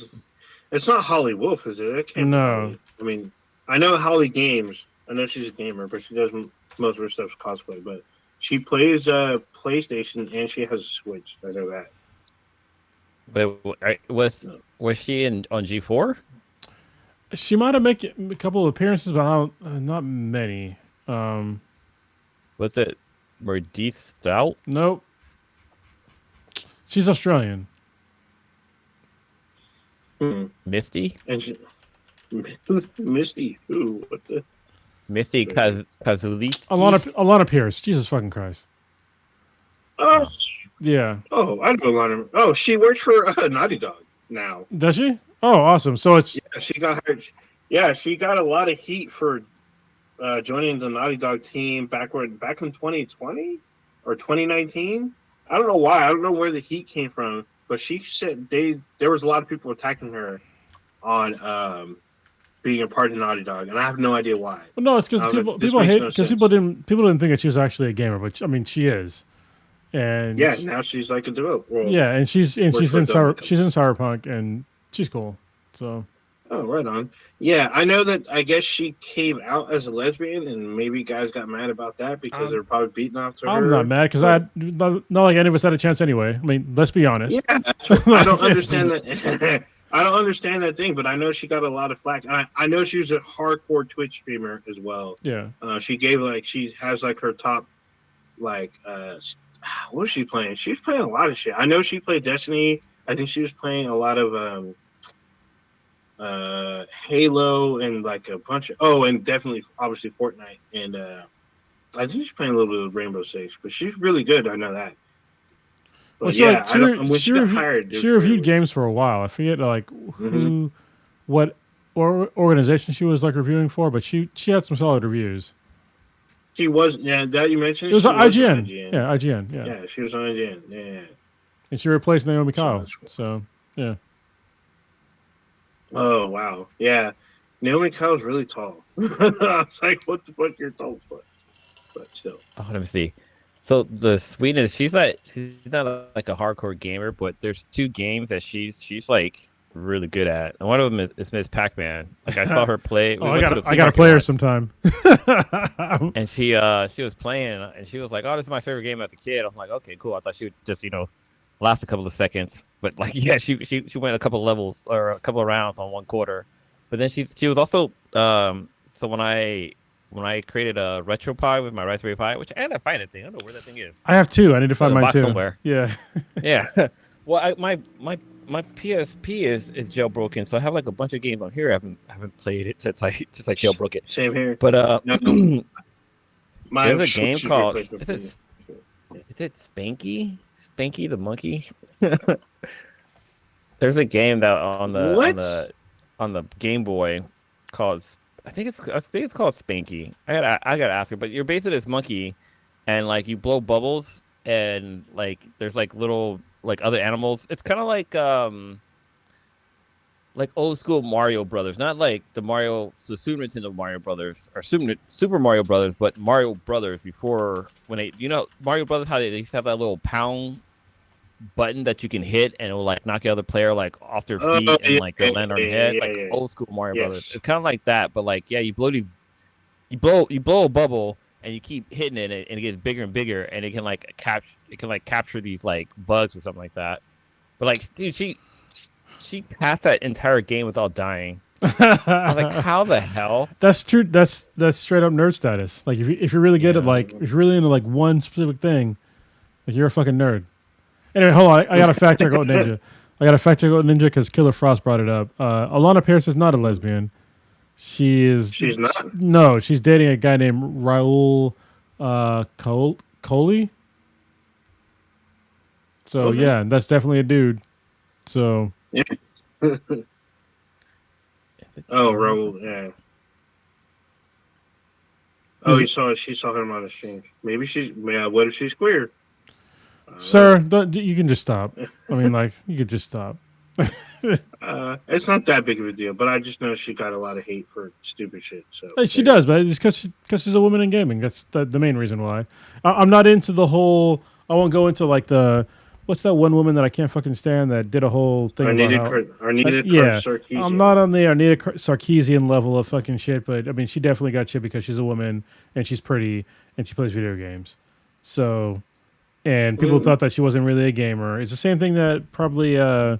it's not Holly Wolf, is it? That can't be No. Holly. I mean, I know Holly Games. I know she's a gamer, but she does most of her stuff's cosplay. But she plays PlayStation and she has a Switch. I know that. but was she on G4? She might have made a couple of appearances, but I don't, not many. Was it Merdee Stout? Nope. She's Australian. Misty? And she, Misty, who? What the? Misty Kazuliski? Alana Pierce. Jesus fucking Christ. Oh, Yeah. I know a lot of. Oh, she works for Naughty Dog now. Does she? Oh, awesome. So it's Yeah, she got hired. Yeah, she got a lot of heat for joining the Naughty Dog team back in 2020 or 2019. I don't know why. I don't know where the heat came from, but she said there was a lot of people attacking her on being a part of Naughty Dog, and I have no idea why. well, no, it's because I was like, this people makes hate no because sense. people didn't think that she was actually a gamer, but I mean she is. And Yeah, now she's like a developer. Well, yeah, and she's in for development she's in Cyberpunk and she's cool. So Oh, right on. Yeah, I know that. I guess she came out as a lesbian, and maybe guys got mad about that because they're probably beating off to her. I'm not mad because not like any of us had a chance anyway. I mean, let's be honest. Yeah, I don't understand that. I don't understand that thing, but I know she got a lot of flack. I know she was a hardcore Twitch streamer as well. Yeah. She has like her top, like, what was she playing? She was playing a lot of shit. I know she played Destiny. I think she was playing a lot of Halo and like a bunch of and definitely obviously Fortnite and I think she's playing a little bit of Rainbow Six, but she's really good. I know that. But Well, yeah, she got hired. She reviewed games for a while. I forget like who, what organization she was like reviewing for, but she had some solid reviews. She was that you mentioned. It was she IGN. on IGN. Yeah, IGN. Yeah. Yeah, she was on IGN. Yeah. And she replaced Naomi Kyle. that's cool. So yeah. Oh wow, yeah. Naomi Kyle's really tall. I was like, what the fuck, you're tall for? But still. Oh, let me see. So the sweetness, she's not like a hardcore gamer, but there's two games that she's like really good at. And one of them is Miss Pac-Man. Like I saw her play. I gotta play her sometime. And she was playing, and she was like, "Oh, this is my favorite game as a kid." I'm like, "Okay, cool." I thought she would just last a couple of seconds. But like, yeah, she went a couple of levels or a couple of rounds on one quarter. But then she was also so when I created a RetroPie with my Raspberry Pi, which I gotta find that thing. I don't know where that thing is. I have two. I need to It's in find a mine box too. somewhere. Yeah. Yeah. Well, my PSP is jailbroken, so I have like a bunch of games on here. I haven't played it since I jailbroke it. Same here. But No, my there's a game Switch is called replacement for is you. it Spanky? Spanky the monkey? There's a game that What? on the Game Boy called I think it's called Spanky. I gotta ask her, but you're basically this monkey, and like you blow bubbles, and like there's like little like other animals. It's kind of like old school Mario Brothers, not like the Super Nintendo Mario Brothers or Super Mario Brothers, but Mario Brothers before when Mario Brothers, how they used to have that little pound button that you can hit and it will like knock the other player like off their feet and like they'll land on their head, like old school Mario Brothers. It's kind of like that, but like yeah, you blow a bubble and you keep hitting it and it gets bigger and bigger and it can like capture these like bugs or something like that. But like dude, she passed that entire game without dying. I was like, how the hell? That's true. That's straight up nerd status. Like if you're really good at like if you're really into like one specific thing, like you're a fucking nerd. Anyway, hold on. I got to fact check out Ninja. Because Killer Frost brought it up. Alana Pierce is not a lesbian. She's not. No, she's dating a guy named Raul Coley. So Okay. yeah, that's definitely a dude. So Oh, Raul, yeah. Oh, she saw him on the stream. Maybe what if she's queer? sir, you can just stop. I mean, like you could just stop. It's not that big of a deal, but I just know she got a lot of hate for stupid shit. So She does, but it's because she's a woman in gaming. That's the main reason why. I'm not into the whole. I won't go into like what's that one woman that I can't fucking stand that did a whole thing Arnita yeah, Sarkeesian. I'm not on the Arnita Sarkeesian level of fucking shit, but I mean, she definitely got shit because she's a woman and she's pretty and she plays video games. So, and people thought that she wasn't really a gamer. It's the same thing that probably Webb,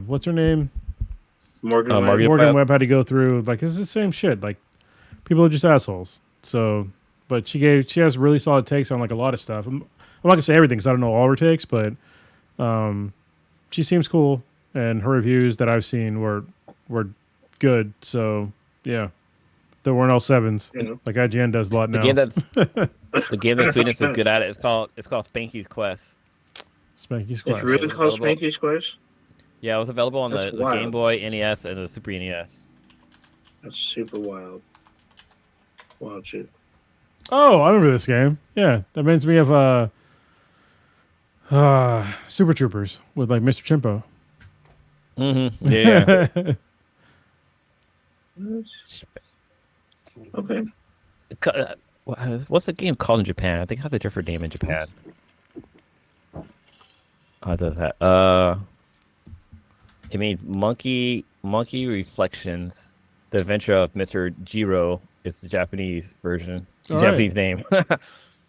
what's her name? Morgan Webb had to go through. Like, it's the same shit. Like, people are just assholes. So, but she has really solid takes on like a lot of stuff. I'm not gonna say everything because I don't know all her takes, but she seems cool, and her reviews that I've seen were good. So yeah, there weren't all sevens like IGN does a lot now. The game that Sweetness is good at it's called Spanky's Quest. Spanky's Quest. It's really called Spanky's Quest. Yeah, it was available on the Game Boy, NES, and the Super NES. That's super wild. Wild shit. Oh, I remember this game. Yeah, that reminds me of Super Troopers with like Mr. Chimpo. Mm-hmm. Yeah. Okay. What's the game called in Japan? I think it has a different name in Japan. Oh, it does that. It means Monkey Reflections. The Adventure of Mr. Jiro is the Japanese version. Japanese name.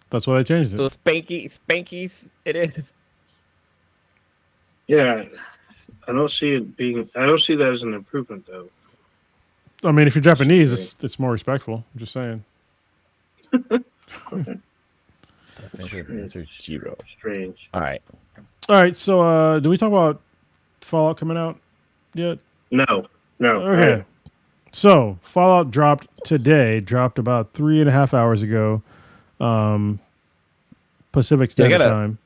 That's why they changed it. So Spankies, it is. Yeah, I don't see that as an improvement though. I mean, if you're Japanese, it's more respectful. I'm just saying. Okay. Adventure of Mr. Jiro. Strange. All right. So, do we talk about Fallout coming out yet? No. Okay. Right. So, Fallout dropped about 3.5 hours ago, Pacific Standard Time.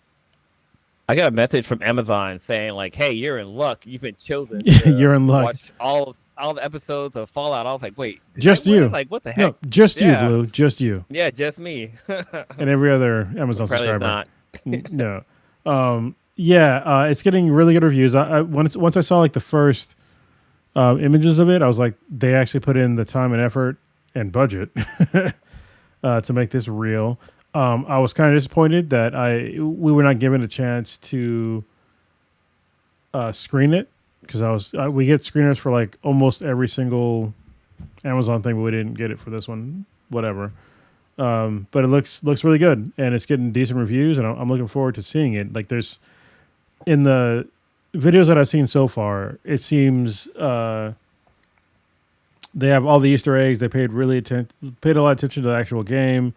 I got a message from Amazon saying like, "Hey, you're in luck. You've been chosen. You're in luck. Watch all the episodes of Fallout." I was like, "Wait, just you? Like, what the heck? No, just you, Blue. Just you. Yeah, just me." And every other Amazon subscriber. It's not. No. It's getting really good reviews. Once I saw like the first images of it, I was like, they actually put in the time and effort and budget to make this real. I was kind of disappointed that we were not given a chance to screen it because we get screeners for like almost every single Amazon thing, but we didn't get it for this one. Whatever. But it looks really good, and it's getting decent reviews, and I'm looking forward to seeing it. Like there's in the videos that I've seen so far, it seems they have all the Easter eggs. They paid a lot of attention to the actual game.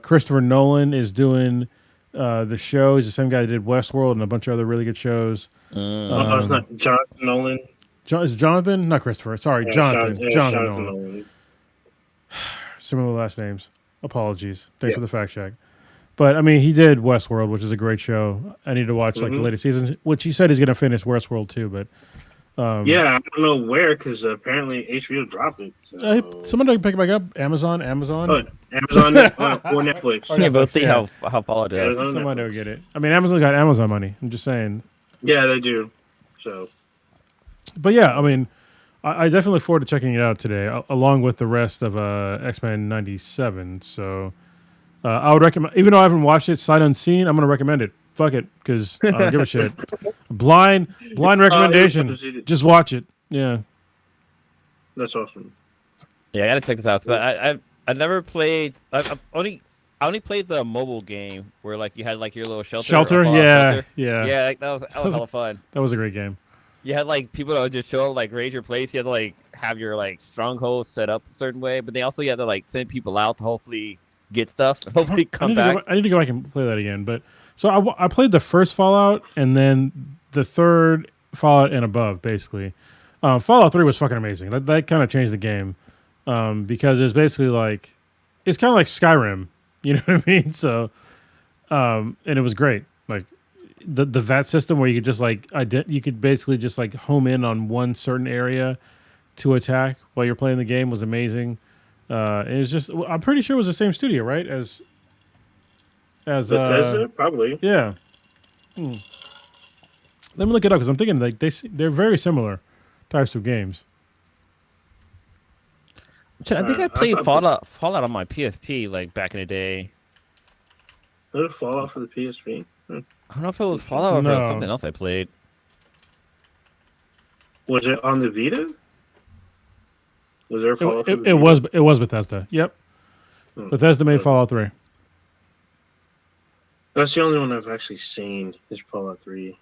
Christopher Nolan is doing the show. He's the same guy that did Westworld and a bunch of other really good shows. It's not Jonathan Nolan. Is it Jonathan? Not Christopher. Sorry, Yeah, Jonathan. Jonathan Nolan. Nolan. Similar last names. Apologies. Thanks for the fact check. But I mean, he did Westworld, which is a great show. I need to watch like the latest seasons, which he said he's going to finish Westworld too. But yeah, I don't know where because apparently HBO dropped it. So. Someone can pick it back up. Amazon. Oh, Amazon or Netflix. Yeah, we'll see how Fallout does. Someone will get it. I mean, Amazon got Amazon money. I'm just saying. Yeah, they do. So. But yeah, I mean, I definitely look forward to checking it out today, along with the rest of X-Men '97. So I would recommend, even though I haven't watched it sight unseen, I'm going to recommend it. Fuck it, because I don't give a shit. Blind recommendation. Just watch it. Yeah. That's awesome. Yeah, I gotta check this out because I never played. I only played the mobile game where like you had like your little shelter. Yeah. Yeah. Like, that was hella fun. That was a great game. You had like people that would just show up, like raid your place. You had to like have your like stronghold set up a certain way, but they also you had to like send people out to hopefully get stuff, hopefully come back. I need to go back and play that again. But so I played the first Fallout and then the third Fallout and above, basically. Fallout 3 was fucking amazing. That kind of changed the game because it's basically like it's kind of like Skyrim. You know what I mean? So and it was great. Like the VAT system where you could just like you could basically just like home in on one certain area to attack while you're playing the game was amazing. It was just I'm pretty sure it was the same studio, right? As Bethesda, probably. Yeah. Let me look it up because I'm thinking like they're very similar types of games. I think I played Fallout on my PSP like back in the day. Was it Fallout for the PSP? I don't know if it was Fallout or if it was something else I played. Was it on the Vita? Was there Fallout? It was Bethesda. Yep. Bethesda made Fallout 3. That's the only one I've actually seen is Fallout 3.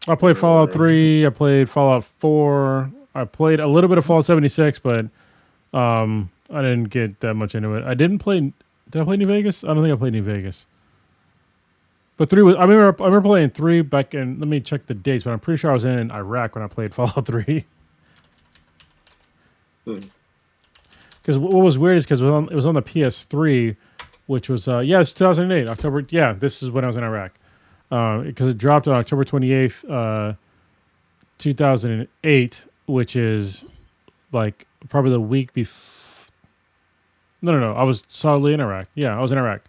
I played Fallout 3. I played Fallout 4. I played a little bit of Fallout 76, but I didn't get that much into it. Did I play New Vegas? I don't think I played New Vegas. But 3 was. I remember playing 3 back in. Let me check the dates, but I'm pretty sure I was in Iraq when I played Fallout 3. Because what was weird is because it was on the PS3, which was it's 2008 October. Yeah, this is when I was in Iraq. Because it dropped on October 28th, 2008, which is like probably the week before. No. I was solidly in Iraq. Yeah, I was in Iraq.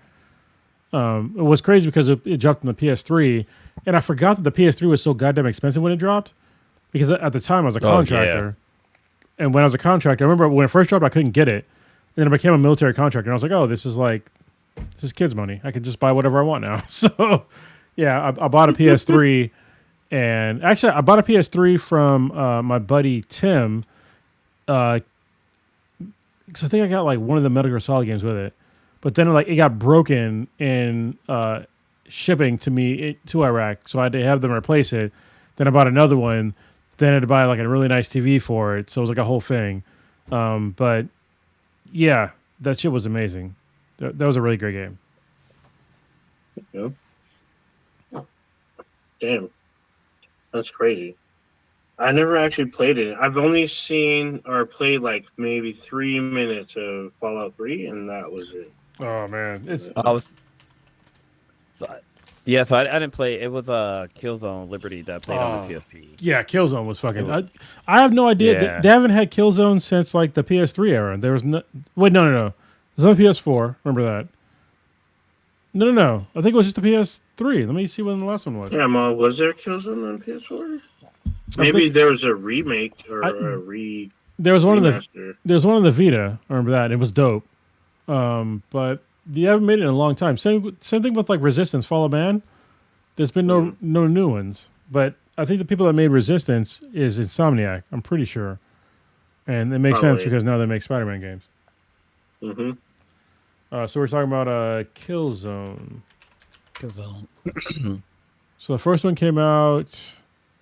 It was crazy because it dropped on the PS3, and I forgot that the PS3 was so goddamn expensive when it dropped. Because at the time I was a contractor, and when I was a contractor, I remember when it first dropped, I couldn't get it. And then I became a military contractor, and I was like, "Oh, this is kids' money. I could just buy whatever I want now." So, yeah, I bought a PS3, and actually, I bought a PS3 from my buddy Tim, because I think I got like one of the Metal Gear Solid games with it. But then it got broken in shipping to me to Iraq, so I had to have them replace it. Then I bought another one. Then I had to buy like a really nice TV for it, so it was like a whole thing. But yeah, that shit was amazing. That was a really great game. Yeah. Damn, that's crazy. I never actually played it. I've only seen or played like maybe 3 minutes of Fallout 3, and that was it. Oh man, So I didn't play. It was Killzone Liberty that I played on the PSP. Yeah, Killzone was fucking. I have no idea. Yeah. They haven't had Killzone since like the PS3 era. There was no. Wait, no. It was on the PS4. Remember that? No. I think it was just the PS3. Let me see when the last one was. Yeah, was there Killzone on PS4? Maybe there was a remake or a re. There was one remaster. There was one on the Vita. I remember that. It was dope. But you haven't made it in a long time. Same thing with like Resistance, Fall of Man. There's been no new ones. But I think the people that made Resistance is Insomniac. I'm pretty sure. And it makes sense because now they make Spider-Man games. Mm-hmm. So we're talking about Killzone. Killzone. So the first one came out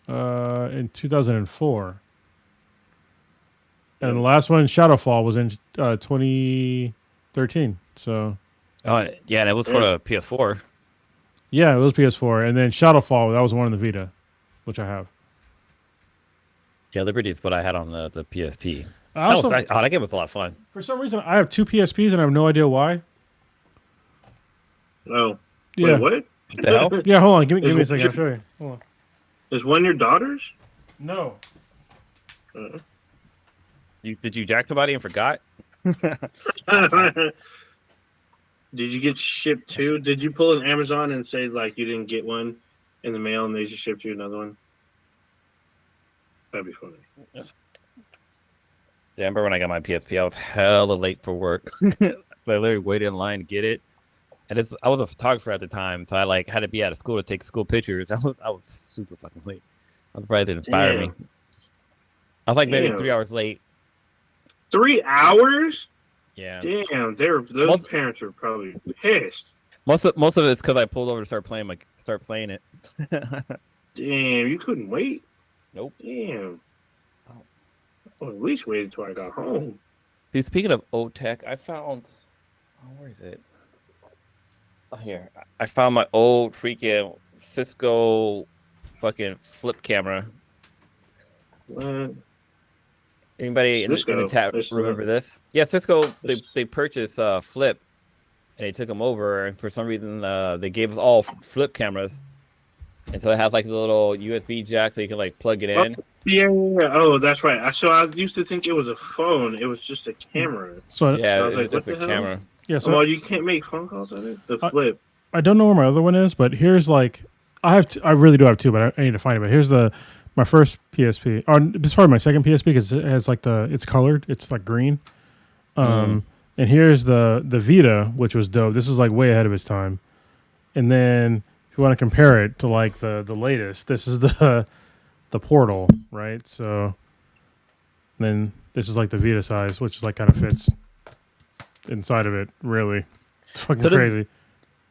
in 2004. And the last one, Shadowfall, was in 2013. So Oh yeah, and it was for the PS4. yeah, it was PS4. And then Shadowfall, that was the one in the Vita, which I have. Yeah, Liberty is what I had on the PSP. That That game was a lot of fun. For some reason, I have two PSPs and I have no idea why. Oh. Yeah. Wait, what? What the hell? Yeah, hold on. Give me a second. I'll show you. Hold on. Is one your daughters? No. Did you jack somebody and forgot? Did you get shipped two? Did you pull an Amazon and say like you didn't get one in the mail and they just shipped you another one? That'd be funny. Yes. Yeah, I remember when I got my PSP, I was hella late for work. I literally waited in line to get it. And I was a photographer at the time, so I had to be out of school to take school pictures. I was super fucking late. I was surprised they didn't fire me. I was maybe 3 hours late. 3 hours? Yeah. Damn, those parents were probably pissed. Most of it's because I pulled over to start playing it. Damn, you couldn't wait? Nope. Damn. Well, at least wait until I got home. See, speaking of old tech, I found where is it? Oh, here. I found my old freaking Cisco fucking flip camera. Anybody in the chat remember this? Yeah, Cisco, they purchased Flip, and they took them over, and for some reason they gave us all flip cameras, and so it has the little USB jack, so you can plug it in. Yeah. Oh, that's right. So I used to think it was a phone. It was just a camera. So yeah, I was it's just a camera. Yeah. So well, you can't make phone calls on it. The Flip. I don't know where my other one is, but here's I really do have two, but I need to find it. But here's my first PSP, or it's probably my second PSP because it has it's colored. It's green. And here's the Vita, which was dope. This is way ahead of its time. And then if you want to compare it to the latest, this is the Portal, right? So then this is the Vita size, which is kind of fits inside of it. Really, it's fucking crazy.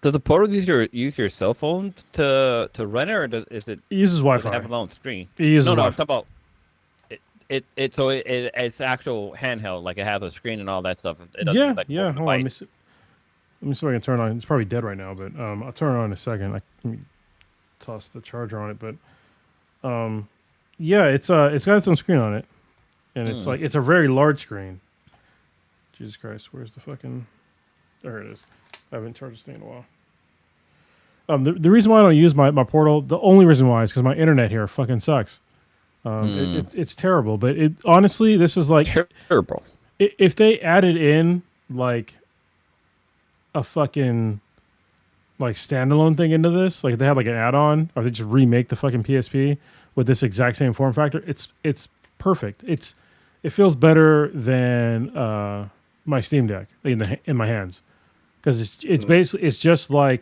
Does the Portal use your cell phone to run it, or is it? It uses Wi-Fi. Does it have its own screen? It uses no, Wi-Fi. I'm talking about it's actual handheld, it has a screen and all that stuff. It doesn't yeah. Hold on, let me see if I can turn it on. It's probably dead right now, but I'll turn it on in a second. Let me toss the charger on it, but yeah, it's got its own screen on it, and it's it's a very large screen. Jesus Christ, where's the fucking? There it is. I haven't charged this thing in a while. The reason why I don't use my Portal, the only reason why is because my internet here fucking sucks. It's terrible, but honestly, this is terrible. If they added in a fucking standalone thing into this, if they had an add-on, or they just remake the fucking PSP with this exact same form factor, it's perfect. It feels better than my Steam Deck in my hands. Because it's basically just the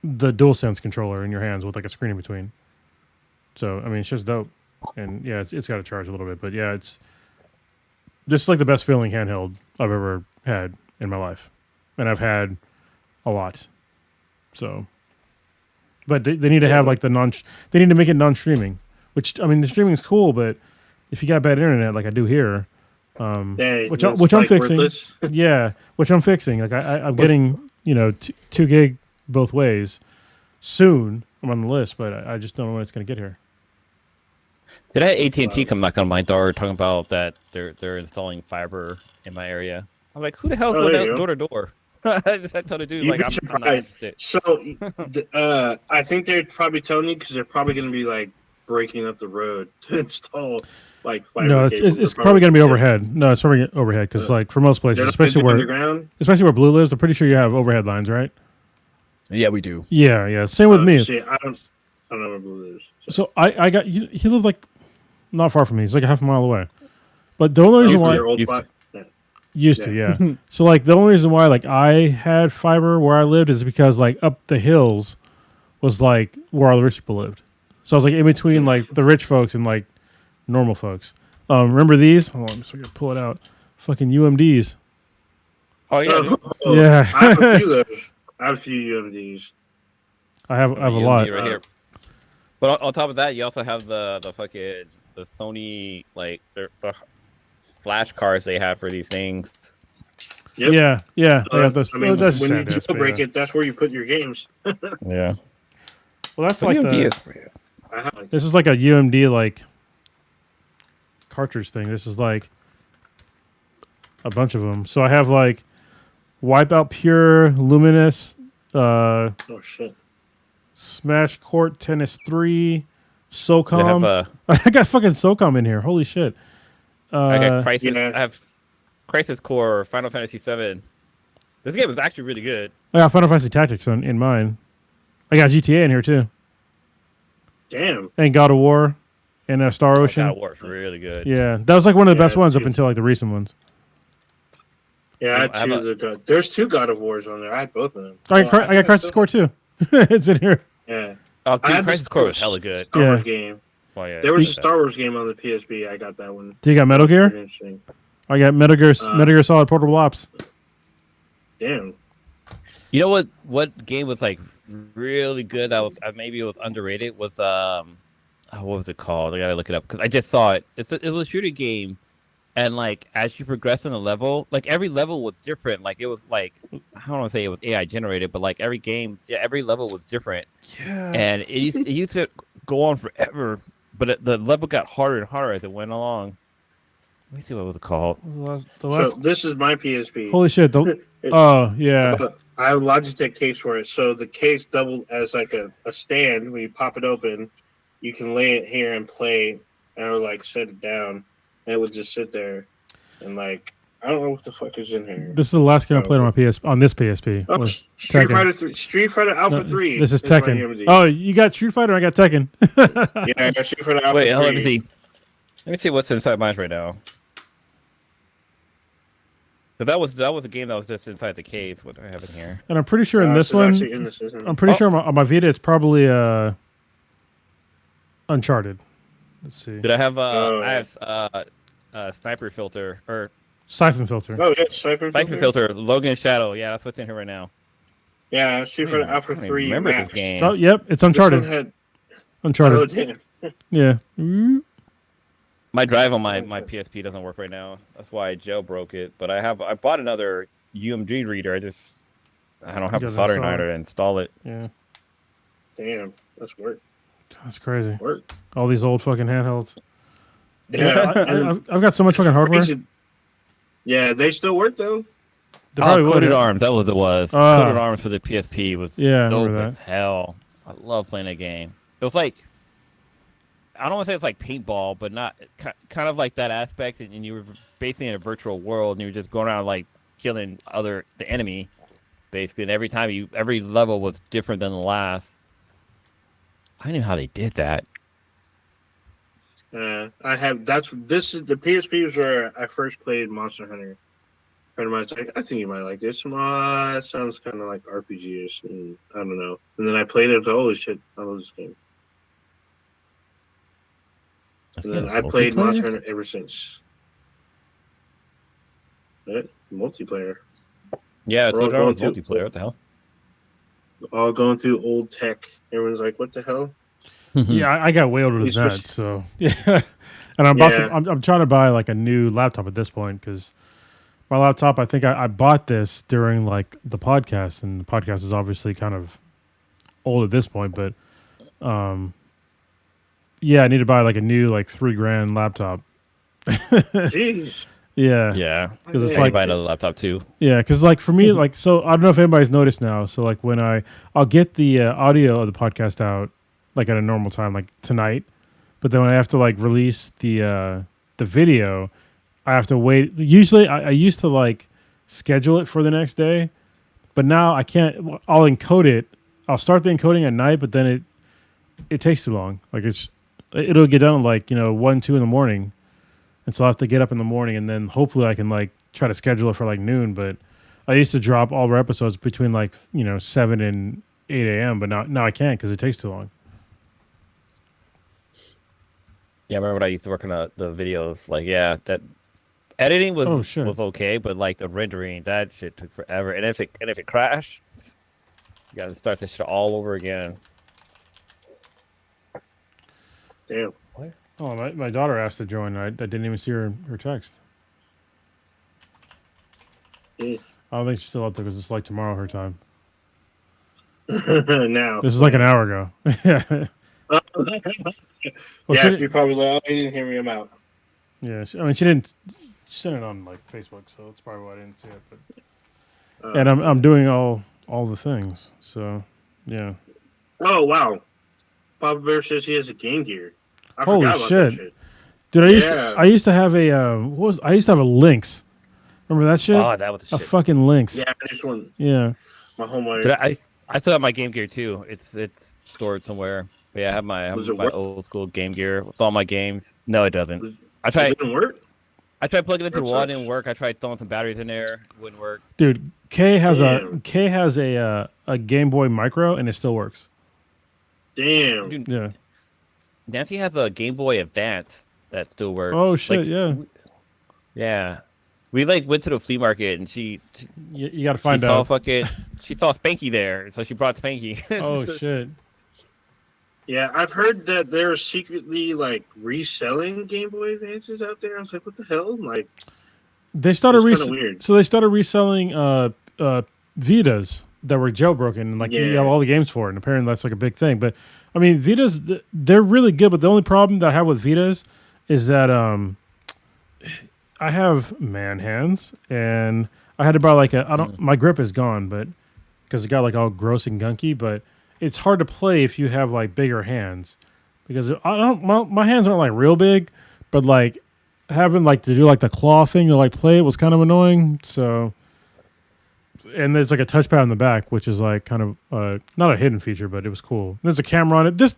DualSense controller in your hands with a screen in between. So I mean, it's just dope, and yeah, it's got to charge a little bit, but yeah, it's just the best feeling handheld I've ever had in my life, and I've had a lot. So, but they need to have they need to make it non-streaming, which I mean the streaming is cool, but if you got bad internet like I do here. Which I'm fixing. Yeah, which I'm fixing. I'm getting 2 gig both ways soon. I'm on the list, but I just don't know when it's going to get here. Did I have AT&T come knock on my door talking about that they're installing fiber in my area? I'm like, who the hell goes door to door? I told the dude I'm not interested. So I think they're probably telling you because they're probably going to be breaking up the road to install. Fiber no, it's probably going to be overhead. No, it's probably overhead because for most places, especially where Blue lives, I'm pretty sure you have overhead lines, right? Yeah, we do. Yeah. Same with me. See, I don't know where Blue lives. So I got he lived not far from me. He's a half a mile away. But the only reason why used to, yeah. So the only reason why I had fiber where I lived is because up the hills was where all the rich people lived. So I was in between the rich folks and normal folks. Remember these? Hold on, so I gotta pull it out. Fucking UMDs. Oh yeah, dude. Yeah. I have a few of those. I have a few UMDs. I have a UMD lot. right here. But on top of that, you also have the fucking the Sony like the flash cards they have for these things. Yep. Yeah. I got those. I mean, that's when you SanDisk, but jailbreak yeah. it, that's where you put your games. Yeah. Well, that's But like UMD the. is weird. This is like a UMD like cartridge thing. This is like a bunch of them. So I have like Wipeout Pure, Luminous, Oh shit! Smash Court Tennis 3, They SOCOM. have I got fucking SOCOM in here. Holy shit. I got Crisis. Yeah. I have Crisis Core, Final Fantasy VII. This game is actually really good. I got Final Fantasy Tactics in mine. I got GTA in here too. Damn. And God of War and Star Ocean. God of War is really good. Yeah, that was like one of the best ones up dude. until like the recent ones. Yeah, I I had have two a- of the God. There's two God of Wars on there. I had both of them. I got Crisis Core too. It's in here. Yeah. Oh, I dude, had Crisis this Core was hella good. Star Wars Yeah. game. Oh yeah. There was a Star Wars game on the PSP. I got that one. Do you got Metal Pretty Gear? interesting. I got Metal Gear Solid Portable Ops. Damn. You know what game was like really good that was maybe it was underrated was what was it called? I gotta look it up because I just saw it. It was a shooting game, and like as you progress in the level, like every level was different. Like it was like I don't want to say it was AI generated, but like every game, yeah, every level was different. Yeah. And it used to go on forever, but the level got harder and harder as it went along. Let me see what was it called. So this is my PSP. Holy shit. Oh, yeah. I have a Logitech case for it. So the case doubled as like a stand. When you pop it open, you can lay it here and play, and I would like set it down, and it would just sit there, and like I don't know what the fuck is in here. This is the last game I played on this PSP. Oh, was Street Tekken. Fighter 3, Street Fighter Alpha No, 3. This is my Tekken. UMD. Oh, you got Street Fighter, I got Tekken. Yeah, I got Street Fighter Alpha Wait, 3. let me see. Let me see what's inside mine right now. So that was a game that was just inside the case. What do I have in here? And I'm pretty sure in Oh, this it's one, actually in the system. I'm pretty sure on my Vita it's probably Uncharted. Let's see. Did I have sniper filter or Siphon Filter. Oh, yeah, Siphon sniper filter? Logan Shadow. Yeah, that's what's in here right now. Yeah, Street Fighter Alpha I don't 3. remember Max. this game. Oh, yep, it's This one Uncharted. had, Uncharted. oh, damn. Yeah. My drive on my PSP doesn't work right now. That's why I jailbroke it. But I bought another UMG reader. I don't have You a gotta soldering install iron to install it. Yeah. Damn, that's work. That's crazy. Work. All these old fucking handhelds. Yeah, I've got so much fucking hardware. Yeah, they still work though. They probably would. Coated Yeah. Arms. That was what it was. Ah. Coated Arms for the PSP was Yeah, I dope remember as that. hell. I love playing that game. It was like I don't want to say it's like paintball, but not kind of like that aspect. And you were basically in a virtual world, and you were just going around like killing the enemy, basically. And every level was different than the last. I knew how they did that. I have. This is the PSP is where I first played Monster Hunter. Friend of mine's like, I think you might like this. That sounds kind of like RPG-ish. And I don't know. And then I played it. Holy shit! I love this game. And then I played Monster Hunter ever since. Multiplayer. Yeah, We're all Coated Arms going multiplayer. What the hell? All going through old tech. Everyone's like, "What the hell?" Yeah, I got way older than These that. was- So yeah, and I'm about Yeah. to. I'm trying to buy like a new laptop at this point because my laptop. I think I bought this during like the podcast, and the podcast is obviously kind of old at this point. But yeah, I need to buy like a new like $3,000 laptop. Jeez. Yeah, Yeah, because it's I like buy another laptop too. yeah, because like for me, like so I don't know if anybody's noticed now. So like when I'll get the audio of the podcast out like at a normal time, like tonight, but then when I have to like release the video, I have to wait. Usually I used to like schedule it for the next day, but now I can't. I'll encode it. I'll start the encoding at night, but then it takes too long. Like it'll get done at like 1, 2 in the morning. And so I have to get up in the morning, and then hopefully I can like try to schedule it for like noon. But I used to drop all our episodes between like 7 and 8 a.m. But now I can't because it takes too long. Yeah, I remember when I used to work on the videos. Like, yeah, that editing was Oh, shit. was okay, but like the rendering, that shit took forever. And if it crashed, you got to start this shit all over again. Damn. What? Oh, my daughter asked to join. I didn't even see her text. Mm. I don't think she's still up there because it's like tomorrow her time. Now. This is like an hour ago. Yeah. Well, Yeah, she, she probably like, oh, he didn't hear me. I'm out. yeah. I mean, she didn't. She sent it on like Facebook, so that's probably why I didn't see it. But and I'm doing all the things. So yeah. Oh wow. Papa Bear says he has a Game Gear. I Holy forgot about shit. that shit. Dude, Yeah. I used to have a I used to have a Lynx. Remember that shit? Oh, that was the A shit. fucking Lynx. Yeah, this one. Yeah. My homework. Dude, I still have my Game Gear too. It's stored somewhere. But yeah, I have my Does it my work? old school Game Gear with all my games. No, it doesn't. I It tried didn't work. plugging it into That the wall, it sucks. didn't work. I tried throwing some batteries in there, it wouldn't work. Dude, Kay has Damn. a Game Boy Micro and it still works. Damn. Dude, Yeah. Nancy has a Game Boy Advance that still works. Oh shit, Like, yeah. Yeah. We like went to the flea market and she You got to find saw out. fucking she saw Spanky there, so she brought Spanky. Oh shit. Yeah, I've heard that they're secretly like reselling Game Boy Advances out there. I was like, what the hell? Like, They started It's kinda weird. so they started reselling Vitas that were jailbroken and like you Yeah. have all the games for it, and apparently that's like a big thing. But I mean, Vitas they're really good, but the only problem that I have with Vitas is that I have man hands and I had to buy like my grip is gone, but because it got like all gross and gunky, but it's hard to play if you have like bigger hands because my hands aren't like real big, but like having like to do like the claw thing to like play it was kind of annoying. So, and there's like a touchpad on the back, which is like kind of not a hidden feature, but it was cool. There's a camera on it. This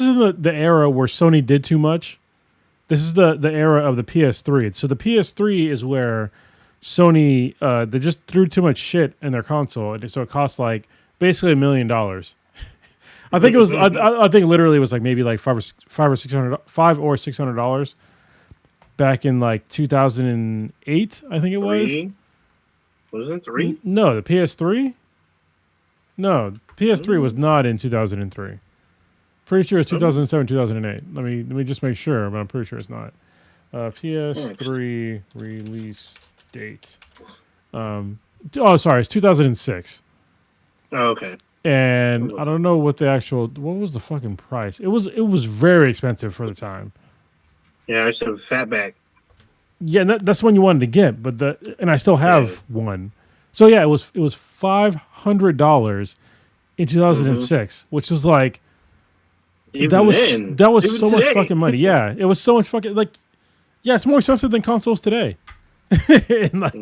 is the era where Sony did too much. This is the era of the PS3. So the PS3 is where Sony they just threw too much shit in their console, and so it cost like basically $1 million. I think it was. I think literally it was like maybe like $500 or $600 back in like 2008. I think it was. Wasn't it 3? No, the PS3. No, PS3 was not in 2003. Pretty sure it's 2007, 2008. Let me just make sure, but I'm pretty sure it's not. PS3 release date. Sorry, it's 2006. Oh, okay. And I don't know what what was the fucking price? It was very expensive for the time. Yeah, I used to have a fatback. Yeah, and that's the one you wanted to get, but and I still have one. So yeah, it was $500 in 2006, which was like that was Even so today. much fucking money. Yeah, it was so much fucking yeah, it's more expensive than consoles today. And, like,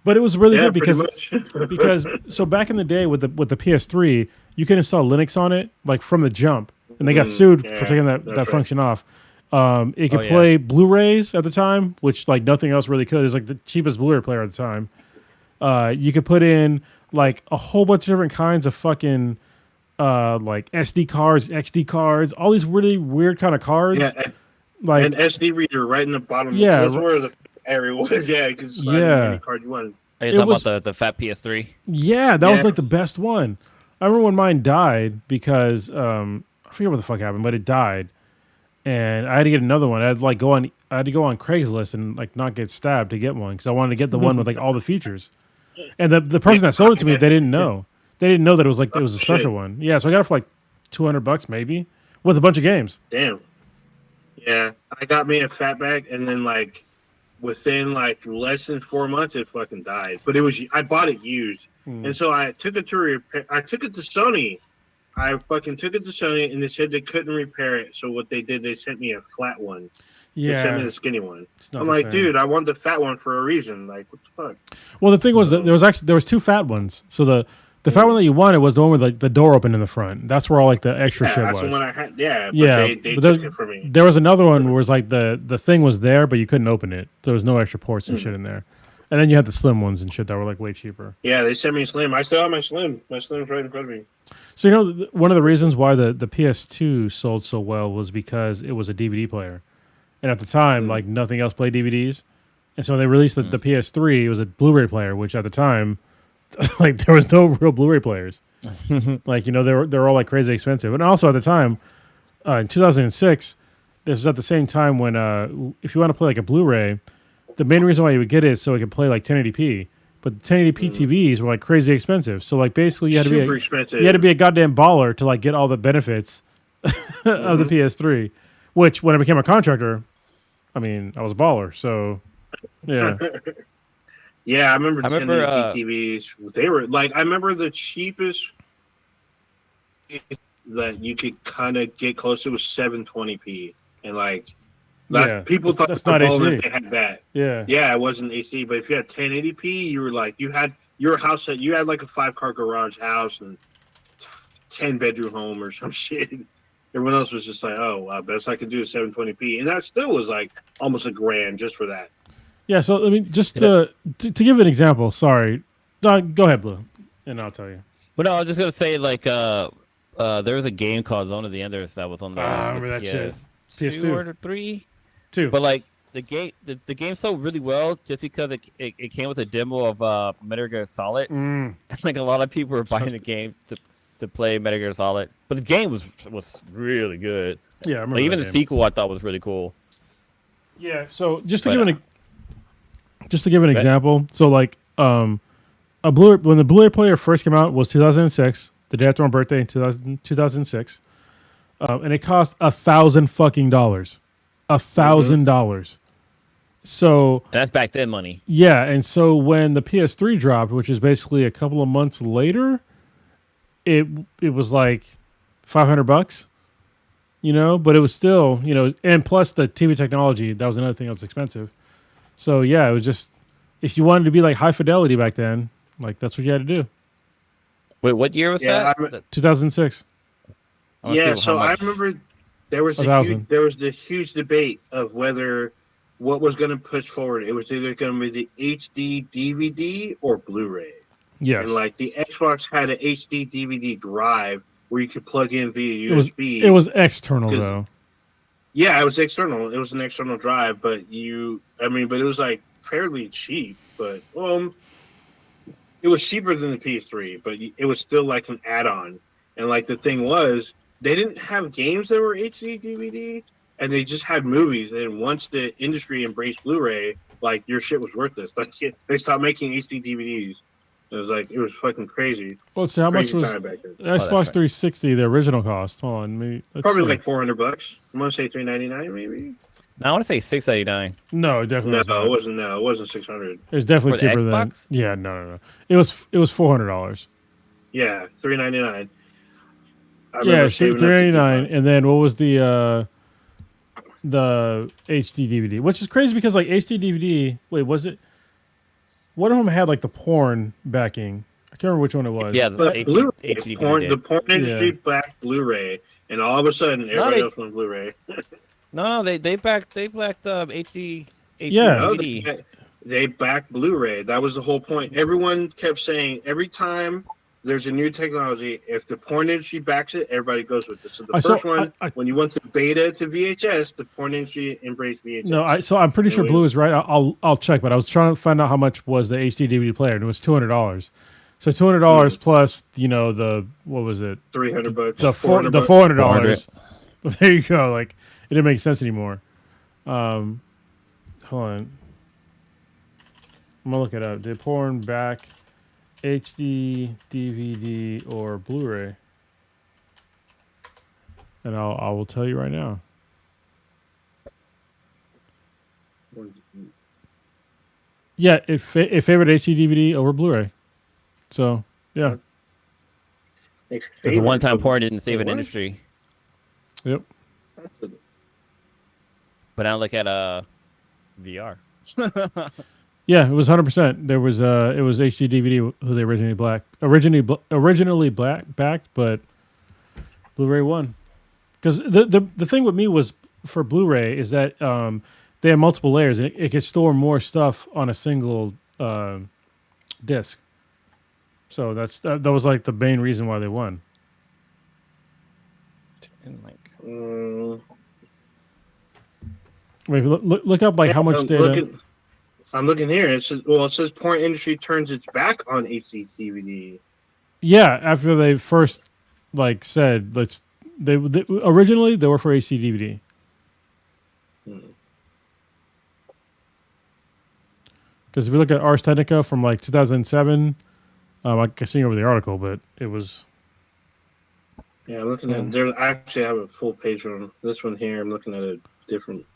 but it was really good because so back in the day with the PS3, you can install Linux on it like from the jump, and they got sued for taking that function off. It could play Blu-rays at the time, which like nothing else really could. It was like the cheapest Blu-ray player at the time. You could put in like a whole bunch of different kinds of fucking like SD cards, XD cards, all these really weird kind of cards. Yeah, like an SD reader right in the bottom. Yeah, That's where the area was. Yeah, you can slide in any card you want. Are you talking about the fat PS3? Yeah, that was like the best one. I remember when mine died because I forget what the fuck happened, but it died, and I had to get another one. I had to go on Craigslist and like not get stabbed to get one because I wanted to get the one with like all the features. And the person that sold it to me, they didn't know. They didn't know that it was like it was a special one. Yeah, so I got it for like $200 maybe with a bunch of games. Damn. Yeah, I got me a fatback, and then like within like less than 4 months, it fucking died. But I bought it used, and so I took it to repair. I took it to Sony. I fucking took it to Sony, and they said they couldn't repair it. So what they did, they sent me a flat one. Yeah, they sent me the skinny one. I'm the like, same. dude, I want the fat one for a reason. Like, what the fuck? Well, the thing was that there was two fat ones. So the fat one that you wanted was the one with like the door open in the front. That's where all like the extra shit That's was. the one I had. Yeah, but Yeah, they but took it from me. There was another one where it was like the thing was there, but you couldn't open it. There was no extra ports and shit in there. And then you had the slim ones and shit that were like way cheaper. Yeah, they sent me Slim. I still have my Slim. My Slim's right in front of me. So you know, one of the reasons why the PS2 sold so well was because it was a DVD player, and at the time, like nothing else played DVDs. And so they released the PS3. It was a Blu-ray player, which at the time, like there was no real Blu-ray players. Like they're all like crazy expensive. And also at the time, in 2006, this is at the same time when if you want to play like a Blu-ray, the main reason why you would get it is so it could play like 1080p. But the 1080p TVs were like crazy expensive. So like basically you had to be a goddamn baller to like get all the benefits of the PS3. Which when I became a contractor, I mean I was a baller. So yeah. Yeah, I remember 1080p TVs. They were like, I remember the cheapest that you could kind of get close to was 720p, and like people thought that's not HD. If they had that. Yeah, it wasn't HD, but if you had 1080p, you were like you had your house that you had like a 5-car garage house and 10-bedroom home or some shit. Everyone else was just like, oh, wow, best I could do is 720p, and that still was like almost $1,000 just for that. Yeah, so I mean, just to give an example. Sorry, go ahead, Blue, and I'll tell you. But no, I was just gonna say like there was a game called Zone of the Enders that was on the I remember that shit. PS2 or 3, 2. But like the game sold really well just because it came with a demo of Metal Gear Solid. And like a lot of people were buying the game to play Metal Gear Solid, but the game was really good. Yeah, I remember like, even the sequel I thought was really cool. Yeah, so just to give an example, so like when the Blu-ray player first came out was 2006, the day after my birthday in 2006, and it cost $1,000 fucking dollars, $1,000. So that's back then money. Yeah, and so when the PS3 dropped, which is basically a couple of months later, it was like $500, but it was still, and plus the TV technology, that was another thing that was expensive. So yeah, it was just if you wanted to be like high fidelity back then, like that's what you had to do. Wait, what year was that? 2006. Yeah, so I remember there was the huge debate of what was going to push forward. It was either going to be the HD DVD or Blu-ray. Yes. And like the Xbox had an HD DVD drive where you could plug in via USB. It was external though. Yeah, it was external. It was an external drive, but it was like fairly cheap. But it was cheaper than the PS3, but it was still like an add-on. And like the thing was, they didn't have games that were HD DVD, and they just had movies. And once the industry embraced Blu-ray, like your shit was worthless. Like they stopped making HD DVDs. It was fucking crazy. Well, so how much was Xbox 360 the original cost? Hold on, probably like $400. I'm gonna say $399 maybe. No, I want to say $699. No, definitely. No, it wasn't. No, it wasn't $600. It was definitely cheaper than. Yeah, no. It was $400. Yeah, $399. Yeah, $399, and then what was the HD DVD? Which is crazy because like HD DVD. Wait, was it? One of them had like the porn backing. I can't remember which one it was. Yeah, the porn industry backed Blu-ray, and all of a sudden everybody else went Blu-ray. No, they backed HD. Yeah, DVD. They backed Blu-ray. That was the whole point. Everyone kept saying every time there's a new technology, if the porn industry backs it, everybody goes with it. So the first one, when you went to beta to VHS, the porn industry embraced VHS. No, so I'm pretty sure Blue is right. I'll check, but I was trying to find out how much was the HD DVD player, and it was $200. So $200 plus, the what was it? $300. The $400. There you go. Like it didn't make sense anymore. Hold on. I'm gonna look it up. Did porn back HD, DVD, or Blu-ray? And I will tell you right now. Yeah, it favored HD DVD over Blu-ray. So yeah, it's a one-time porn didn't save an industry. Yep. But now look at VR. Yeah, it was 100%. It was HD DVD who they originally backed, but Blu-ray won. Because the thing with me was for Blu-ray is that they had multiple layers and it could store more stuff on a single disc. So that was like the main reason why they won. Maybe look up like how much data. I'm looking here. It says porn industry turns its back on HD DVD. Yeah, after they first said they originally they were for HD DVD. Because if you look at Ars Technica from 2007, I can see over the article, but it was. Yeah, I'm looking at. There, I actually have a full page on this one here. I'm looking at a different.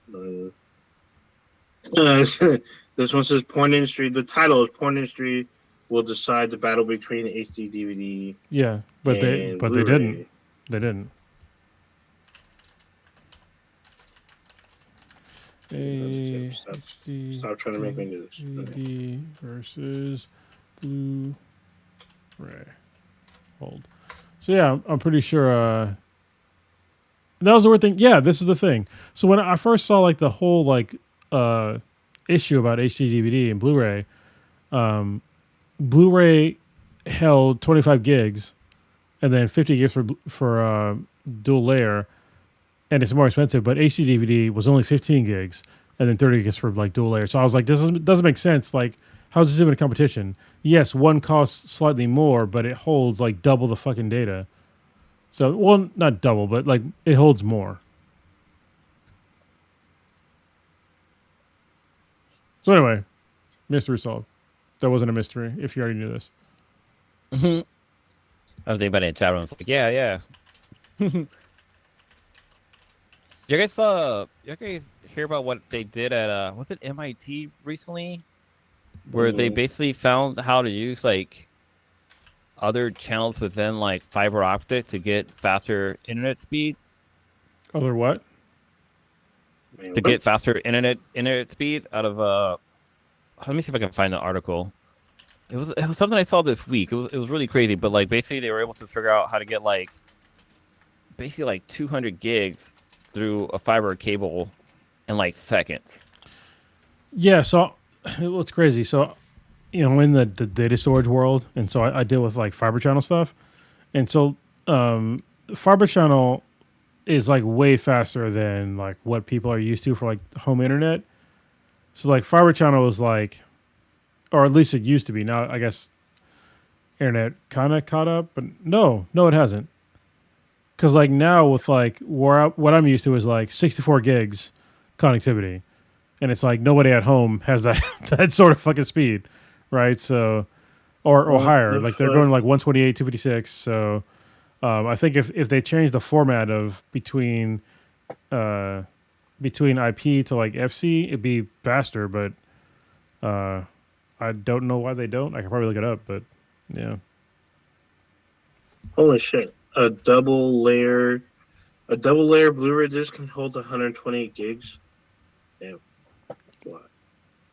This one says porn industry. The title is porn industry will decide the battle between HD DVD. Yeah, but they didn't. They didn't. Stop trying to make me do this. DVD versus Blu-ray. Hold. So yeah, I'm pretty sure. That was the weird thing. Yeah, this is the thing. So when I first saw the whole issue about HD DVD and Blu-ray, Blu-ray held 25 gigs, and then 50 gigs for dual layer, and it's more expensive. But HD DVD was only 15 gigs, and then 30 gigs for dual layer. So I was like, this doesn't make sense. How is this even a competition? Yes, one costs slightly more, but it holds double the fucking data. So, well, not double, but it holds more. So anyway, mystery solved. That wasn't a mystery if you already knew this. I was thinking about it in chat room. It's yeah. You guys hear about what they did at was it MIT recently? Where they basically found how to use other channels within fiber optic to get faster internet speed. Other what? To get faster internet speed out of let me see if I can find the article. It was something I saw this week. It was really crazy, but basically they were able to figure out how to get basically 200 gigs through a fiber cable in seconds. Yeah, so it's crazy. So in the data storage world, and so I deal with fiber channel stuff, and so fiber channel is way faster than what people are used to for home internet. So fiber channel is or at least it used to be. Now I guess internet kind of caught up, but no, it hasn't. Because now with what I'm used to is 64 gigs connectivity, and it's nobody at home has that sort of fucking speed, right? So or higher, they're going 128, 256. So I think if they change the format of between IP to FC, it'd be faster. But I don't know why they don't. I can probably look it up, but yeah. Holy shit! A double layer Blu-ray disc can hold 128 gigs. Damn.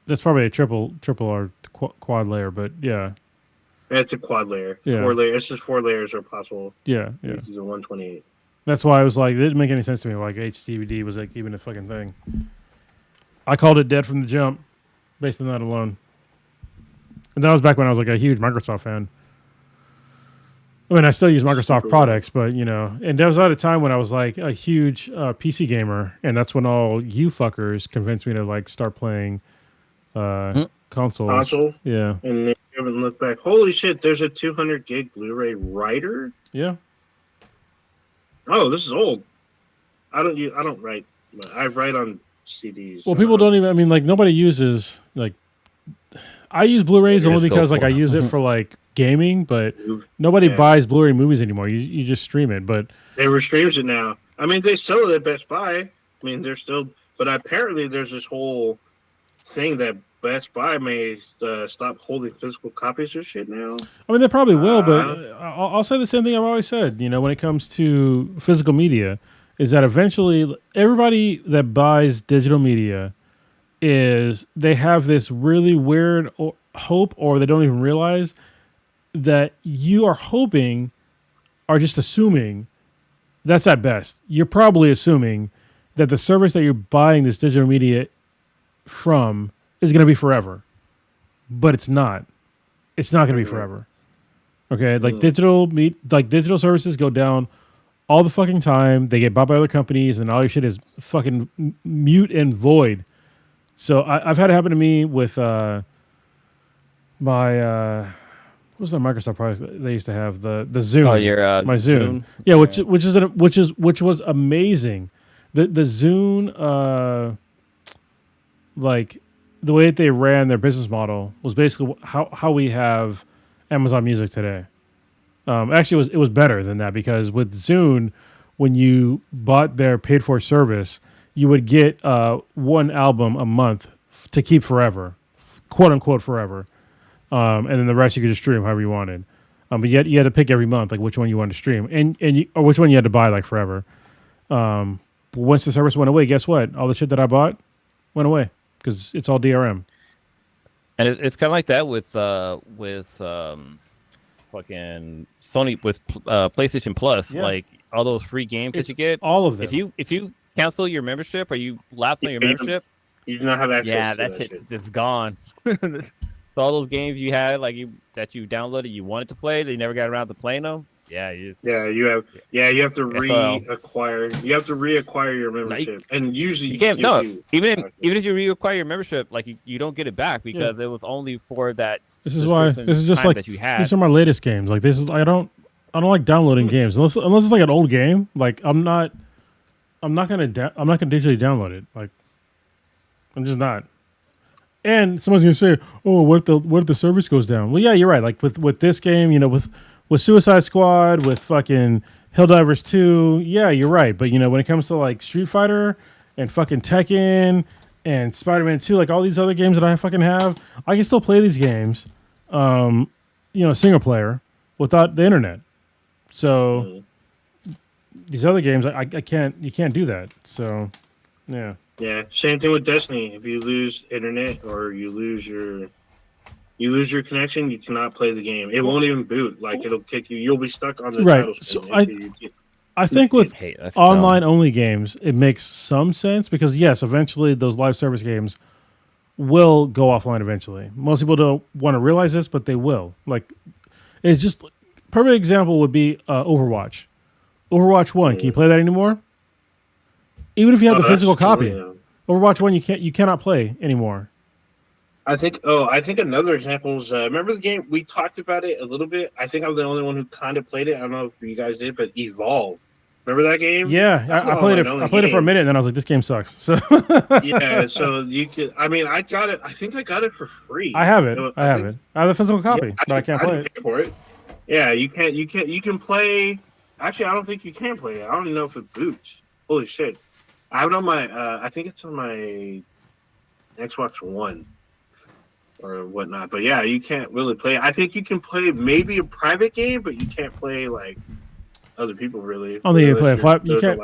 That's probably a triple or quad layer, but yeah. It's a quad layer. Yeah. 4 layers. It's just 4 layers are possible. Yeah. It's a 128. That's why I was it didn't make any sense to me. HDVD was even a fucking thing. I called it dead from the jump, based on that alone. And that was back when I was a huge Microsoft fan. I mean, I still use Microsoft products, but and that was at a time when I was a huge PC gamer, and that's when all you fuckers convinced me to start playing consoles. Console? Yeah. And they haven't looked back. Holy shit, there's a 200 gig Blu-ray writer? Yeah. Oh, this is old. I don't write. I write on CDs. Well, people don't even. I mean, nobody uses I use Blu-rays only because I use it for gaming, but nobody buys Blu-ray movies anymore. You just stream it. But they streams it now. I mean, they sell it at Best Buy. I mean, they're still, but apparently there's this whole thing that Best Buy may stop holding physical copies of shit now. I mean, they probably will, but I'll say the same thing I've always said. When it comes to physical media, is that eventually everybody that buys digital media they have this really weird hope, or they don't even realize that you are hoping, or just assuming, that's at best. You're probably assuming that the service that you're buying this digital media from is going to be forever, but it's not. It's not going to be forever. Okay, digital services go down all the fucking time. They get bought by other companies, and all your shit is fucking mute and void So I've had it happen to me with my what was that Microsoft product they used to have, the Zune. Oh, your My Zune. Yeah, which was amazing. The Zune like the way that they ran their business model was basically how we have Amazon Music today. Actually, it was better than that because with Zune, when you bought their paid for service, you would get one album a month to keep forever, quote unquote forever, and then the rest you could just stream however you wanted. But you had to pick every month like which one you wanted to stream or which one you had to buy like forever. But once the service went away, guess what? All the shit that I bought went away because it's all DRM. And it's kind of like that with fucking Sony with PlayStation Plus. Yeah. Like all those free games that It's you get. all of them. If you cancel your membership or you lapse on your membership, you do not have access. yeah, to that shit. shit's just gone. So all those games you had that you downloaded, you wanted to play, they never got around to playing them. Yeah, you have to reacquire. You have to reacquire your membership, and usually you can't. No, even if you reacquire your membership, like you don't get it back because it was only for that. This is why this is just like that you had. These are my latest games. Like this is I don't like downloading games unless it's like an old game. Like I'm not gonna digitally download it. Like I'm just not. And someone's gonna say, "Oh, what if the service goes down?" Well, yeah, you're right. Like with this game, with Suicide Squad, with fucking Helldivers 2, yeah, you're right. But when it comes to like Street Fighter and fucking Tekken and Spider-Man 2, like all these other games that I fucking have, I can still play these games, single player without the internet. So these other games, you can't do that. So, yeah. Yeah, same thing with Destiny. If you lose internet or you lose your connection, you cannot play the game. It won't even boot. Like it'll kick you. You'll be stuck on the title screen. So I think with online only games, it makes some sense because yes, eventually those live service games will go offline eventually. Most people don't want to realize this, but they will. Like it's just perfect example would be Overwatch. Overwatch 1, can you play that anymore? Even if you have the physical copy, Overwatch 1 you cannot play anymore. I think another example is remember the game we talked about it a little bit. I think I'm the only one who kind of played it. I don't know if you guys did, but Evolve. Remember that game? Yeah, I played it. I played it for a minute, and then I was like, "This game sucks." So yeah, so you could. I mean, I got it. I think I got it for free. I have it. I have a physical copy, but I can't play it. Pay for it. Yeah, you can't. You can play. Actually, I don't think you can play it. I don't even know if it boots. Holy shit! I have it on my. I think it's on my Xbox One or whatnot. But yeah, you can't really play. I think you can play maybe a private game, but you can't play like other people really. I don't think you can play you can't.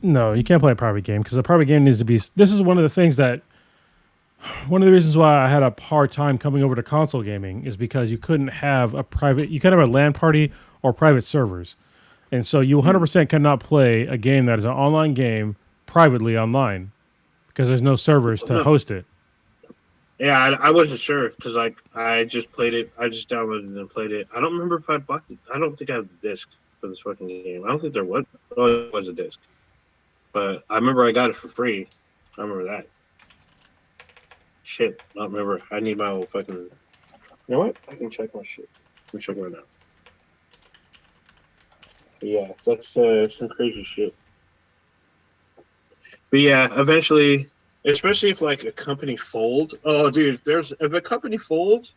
No, you can't play a private game because a private game needs to be. This is one of the things that. One of the reasons why I had a hard time coming over to console gaming is because you couldn't have a private. You couldn't have a LAN party or private servers, and so you 100% cannot play a game that is an online game privately online because there's no servers to host it. Yeah, I wasn't sure because I just played it. I just downloaded it and played it. I don't remember if I bought it. I don't think I have the disc for this fucking game. I don't think there was. Oh, it was a disc, but I remember I got it for free. I remember that. Shit, I don't remember. I need my old fucking. You know what? I can check my shit. Let me check right now. But yeah, that's some crazy shit. But yeah, eventually. Especially if like a company folds. Oh, dude, if a company folds,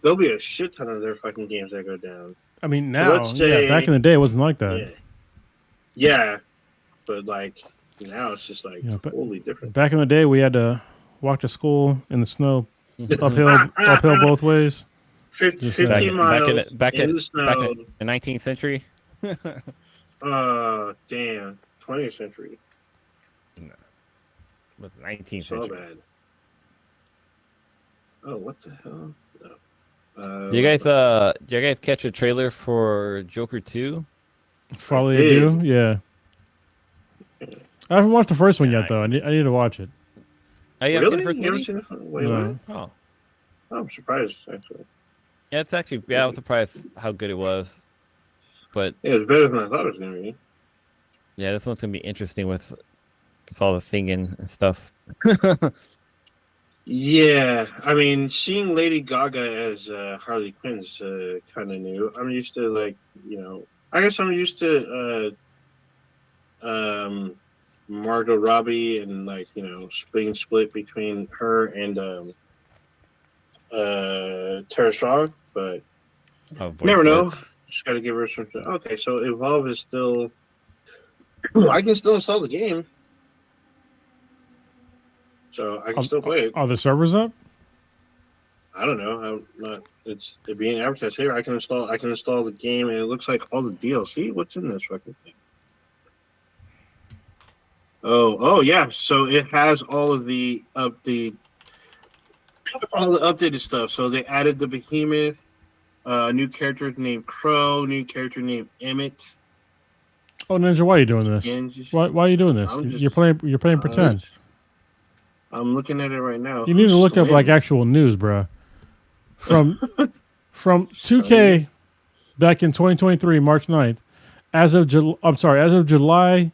there'll be a shit ton of their fucking games that go down. I mean, now, back in the day, it wasn't like that. Yeah, but like now, it's just like totally different. Back in the day, we had to walk to school in the snow, uphill both ways. 15 miles back in the snow. Back in the 19th century. Damn, 20th century. No. Was 19th so century. Bad. Oh, what the hell? No. Do you guys catch a trailer for Joker 2? Probably do. Yeah. I haven't watched the first one yet, though. I need to watch it. Oh, you haven't really? seen the first movie? No. Oh, I'm surprised actually. Yeah, it's actually. Yeah, I was surprised how good it was. But yeah, it's better than I thought it was gonna be. Yeah, this one's gonna be interesting with all the singing and stuff. Yeah, I mean, seeing Lady Gaga as Harley Quinn's kind of new. I'm used to I guess I'm used to Margot Robbie and being split between her and Tara Strong, but Oh, voice never work. know. Just got to give her some. Okay, so Evolve is still. I can still install the game, so I can still play it. Are the servers up? I don't know. I'm not. It's being advertised here. I can install. I can install the game, and it looks like all the DLC. What's in this fucking thing? Oh yeah. So it has all of the all the updated stuff. So they added the Behemoth, new character named Crow, new character named Emmett. Oh, Ninja, why are you doing this? Skins. Why are you doing this? I'm You're just. playing. You're playing pretend. I'm looking at it right now. You need to look up like actual news, bro. From 2K back in 2023, March 9th, as of July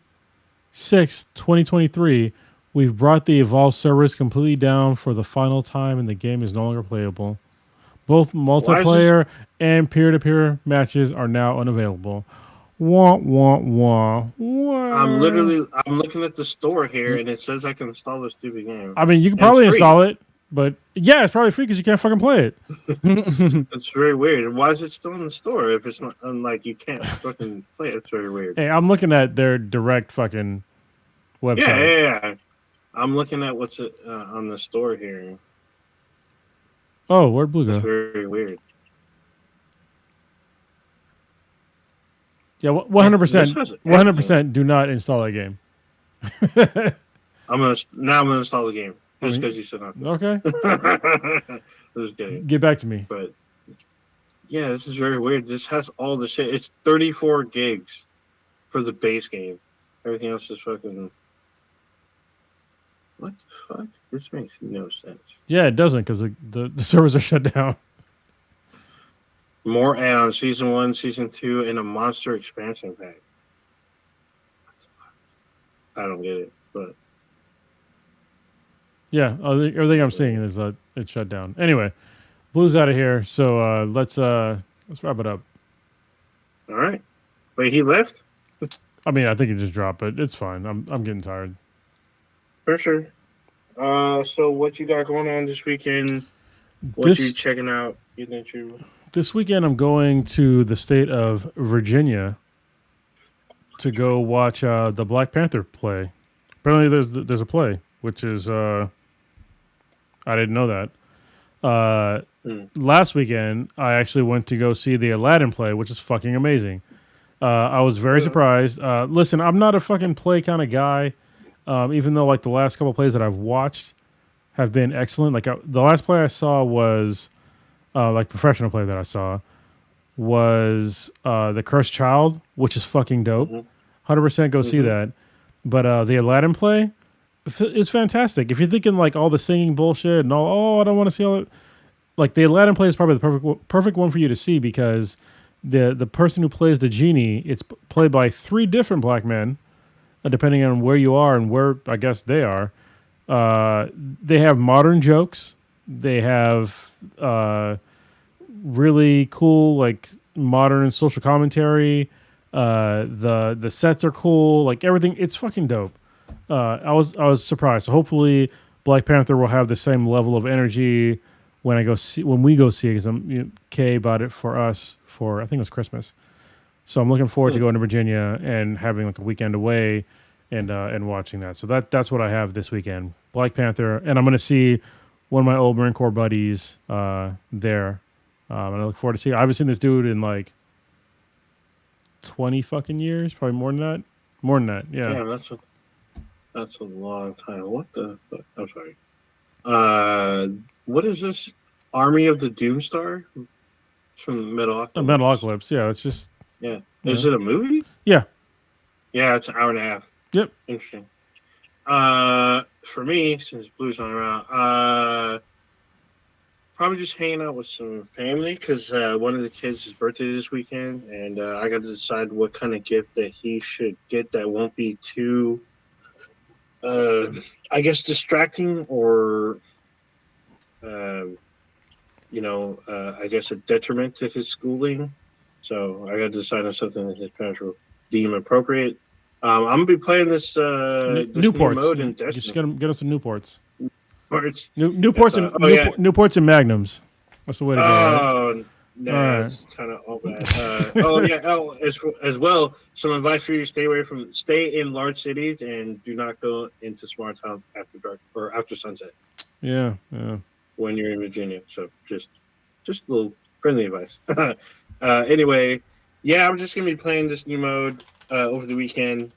6th, 2023, we've brought the Evolve servers completely down for the final time and the game is no longer playable. Both multiplayer and peer-to-peer matches are now unavailable. Wah, wah, wah, wah. I'm looking at the store here, and it says I can install this stupid game. I mean, you can And it's probably free. install it, but yeah, it's probably free because you can't fucking play it. It's very weird. Why is it still in the store if it's not like you can't fucking play it? It's very weird. Hey, I'm looking at their direct fucking website. Yeah. I'm looking at what's on the store here. Oh, where'd Blue It's go? very weird. Yeah, 100%. 100% do not install that game. I'm gonna install the game just because you said nothing. Okay. Just kidding. Get back to me. But yeah, this is very weird. This has all the shit. It's 34 gigs for the base game. Everything else is fucking. What the fuck? This makes no sense. Yeah, it doesn't because the servers are shut down. More add-ons, season 1, season 2, and a monster expansion pack. I don't get it, but Yeah, everything I'm seeing is it's shut down. Anyway, Blue's out of here, so let's wrap it up. all right. Wait, he left? I mean, I think he just dropped, but it's fine. I'm getting tired. For sure. So what you got going on this weekend? What you checking out? This weekend, I'm going to the state of Virginia to go watch the Black Panther play. Apparently, there's a play, which is I didn't know that. Last weekend, I actually went to go see the Aladdin play, which is fucking amazing. I was very surprised. Listen, I'm not a fucking play kind of guy, even though like the last couple plays that I've watched have been excellent. Like the last play I saw was. Like professional play that I saw was The Cursed Child, which is fucking dope. 100% go see that. But the Aladdin play, it's fantastic. If you're thinking like all the singing bullshit and all, I don't want to see all it. Like the Aladdin play is probably the perfect one for you to see because the person who plays the genie, it's played by 3 different black men, depending on where you are and where I guess they are. They have modern jokes. They have really cool like modern social commentary. The sets are cool. Like everything, it's fucking dope. I was surprised. So hopefully, Black Panther will have the same level of energy when we go see it. Because Kay bought it for us for I think it was Christmas. So I'm looking forward to going to Virginia and having like a weekend away and watching that. So that's what I have this weekend. Black Panther, and I'm going to see one of my old Marine Corps buddies there. And I look forward to seeing. I haven't seen this dude in like 20 fucking years, probably more than that. More than that, yeah. Yeah, that's a long time. What the fuck? I'm sorry. What is this? Army of the Doomstar? It's from Metalocalypse. Metalocalypse, yeah. It's just. Yeah. Is it a movie? Yeah. Yeah, it's an hour and a half. Yep. Interesting. For me, since Blue's not around, probably just hanging out with some family because one of the kids' birthday this weekend, and I got to decide what kind of gift that he should get that won't be too, I guess, distracting or I guess a detriment to his schooling. So I got to decide on something that his parents will deem appropriate. I'm gonna be playing this new Newports. mode in Just Destiny. get us some Newports. Or it's Newports and oh yeah. Newports and Magnums. That's the way to go, right? Oh, All nah, right. that's kind of all bad. Oh yeah. Oh, as well. Some advice for you: stay in large cities and do not go into small towns after dark or after sunset Yeah. when you're in Virginia. So just a little friendly advice. Anyway, yeah, I'm just gonna be playing this new mode over the weekend.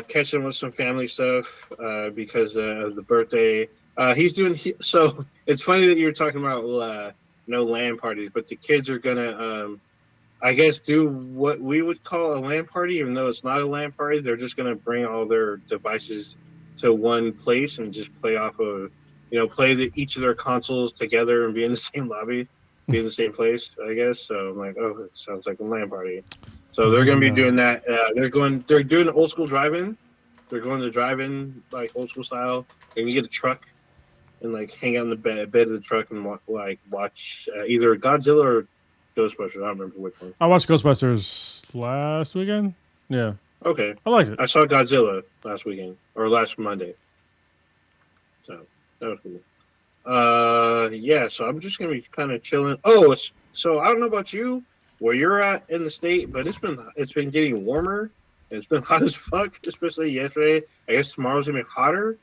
Catching with some family stuff because of the birthday. So it's funny that you were talking about no LAN parties, but the kids are gonna, I guess, do what we would call a LAN party, even though it's not a LAN party. They're just gonna bring all their devices to one place and just play off of, each of their consoles together and be in the same lobby, be in the same place. I guess. So I'm like, oh, it sounds like a LAN party. So they're going to be doing that. They're doing old school drive-in. They're going to drive-in like old school style, and you get a truck and like hang out in the bed of the truck and watch either Godzilla or Ghostbusters. I don't remember which one. I watched Ghostbusters last weekend. Yeah, Okay, I liked it. I saw Godzilla last weekend or last Monday. So that was cool. Yeah. So I'm just gonna be kind of chilling. Oh, so I don't know about you, where you're at in the state, but it's been getting warmer. And it's been hot as fuck, especially yesterday. I guess tomorrow's gonna be hotter.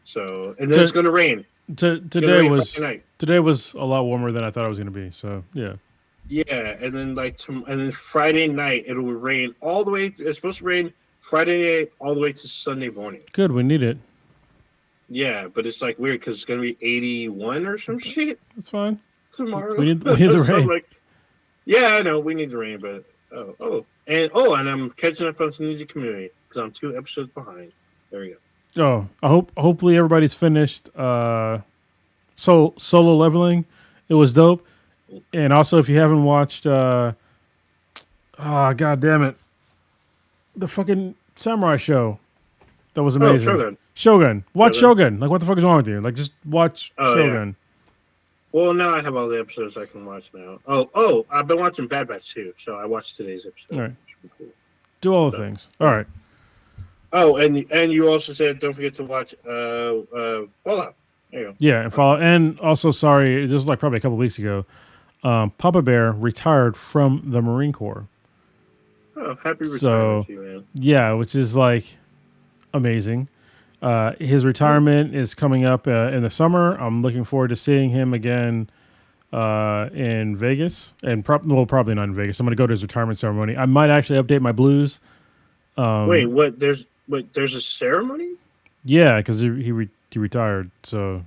So and then it's gonna rain. Today was a lot warmer than I thought it was going to be. So yeah. Yeah, and then and then Friday night it'll rain all the way. It's supposed to rain Friday night all the way to Sunday morning. Good, we need it. Yeah, but it's like weird because it's gonna be 81 or some shit That's fine. tomorrow. We need the So rain. I'm like, yeah, I know we need the rain, but and I'm catching up on some Ninja Community because I'm 2 episodes behind. There we go. Oh, hopefully everybody's finished. Solo leveling, it was dope. And also, if you haven't watched, god damn it, the fucking samurai show, that was amazing. Oh, Shogun. Watch Shogun. Like, what the fuck is wrong with you? Like, just watch Shogun. Yeah. Well, now I have all the episodes I can watch now. Oh, I've been watching Bad Batch too, so I watched today's episode. All right. Cool. Do all the things. All right. Oh, and you also said don't forget to watch Fallout. There you go. Yeah, and follow. And also, sorry, this was like probably a couple weeks ago. Papa Bear retired from the Marine Corps. Oh, happy retirement to you, man. Yeah, which is like amazing. His retirement is coming up in the summer. I'm looking forward to seeing him again in Vegas, and probably not in Vegas. I'm going to go to his retirement ceremony. I might actually update my blues. Wait, what? There's a ceremony? Yeah, because he retired. So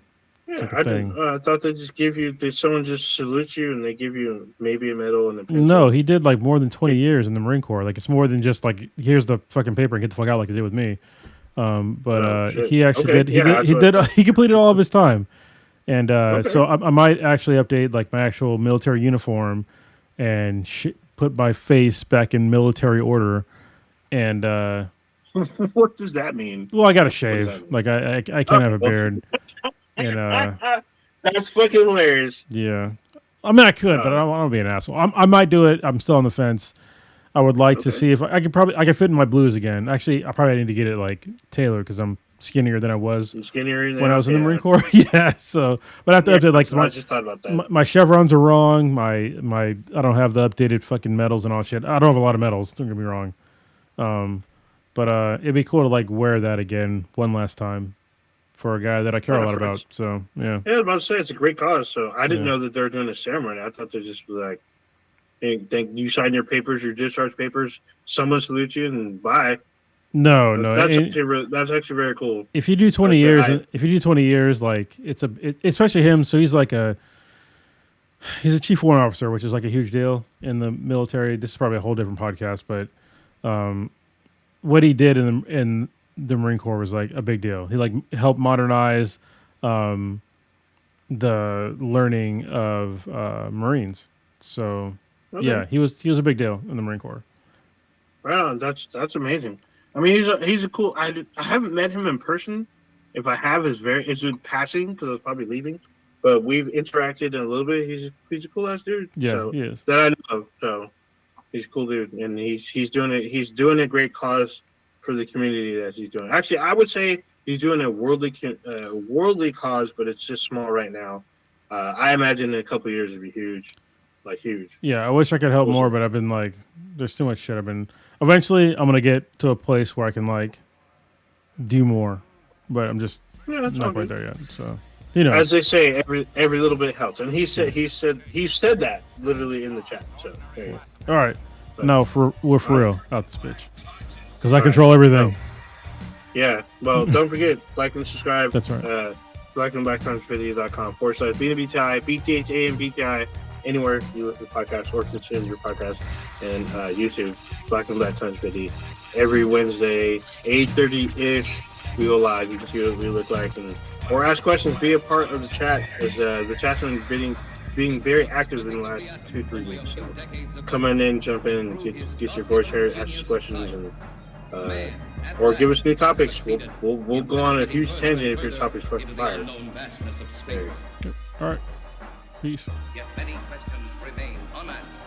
yeah, I thought they just give you. Did someone just salute you and they give you maybe a medal and a pencil? No, he did like more than 20 years in the Marine Corps. Like it's more than just like here's the fucking paper and get the fuck out like he did with me. He actually did. He completed all of his time, and so I might actually update like my actual military uniform and put my face back in military order. And what does that mean? Well, I got to shave. Like I can't have a beard. And that's fucking hilarious. Yeah, I mean I could, but I don't want to be an asshole. I might do it. I'm still on the fence. I would like to see if I could fit in my blues again. Actually, I probably need to get it like tailored because I'm skinnier than I was when I was in the Marine Corps. Yeah, so but I have to update like I just thought about that. My chevrons are wrong. My I don't have the updated fucking medals and all shit. I don't have a lot of medals. Don't get me wrong. But it'd be cool to like wear that again one last time for a guy that I care a lot about. So yeah. Yeah, I was about to say it's a great cause. So I didn't know that they were doing a ceremony. I thought they just were like, think you sign your papers, your discharge papers, someone salutes you, and bye. No, that's actually very cool. If you do 20 years, like especially him. So he's like he's a chief warrant officer, which is like a huge deal in the military. This is probably a whole different podcast, but what he did in the Marine Corps was like a big deal. He like helped modernize the learning of Marines. So yeah, he was a big deal in the Marine Corps. Wow, that's amazing. I mean, he's a cool. I haven't met him in person. If I have, it's in passing because I was probably leaving. but we've interacted a little bit. He's a cool ass dude. Yeah, so, he is. that I know of. So he's a cool dude, and he's doing it. He's doing a great cause for the community that he's doing. Actually, I would say he's doing a worldly cause, but it's just small right now. I imagine in a couple of years it'd be huge, like huge. Yeah, I wish I could help more, but I've been like, there's too much shit. Eventually, I'm gonna get to a place where I can like do more, but I'm just not quite there yet. So, as they say, every little bit helps, and he said that literally in the chat. So, there you go. All right, no, we're for real out this bitch, because I control everything. No. Yeah, well, don't forget, like and subscribe. That's right. blackandblacktimesvideo.com/BTI, BTHA and BTI, anywhere you listen to podcasts or consume your podcast, and YouTube, Black and Black Times Video. Every Wednesday, 8:30-ish, we go live. You can see what we look like, or ask questions, be a part of the chat, as the chat's been being very active in the last 2-3 weeks. So come on in, jump in, and get your voice heard, ask us questions, and or give us new topics. We'll go on a huge tangent if your topic's fucking fire. All right. Peace. Yet many questions remain unanswered.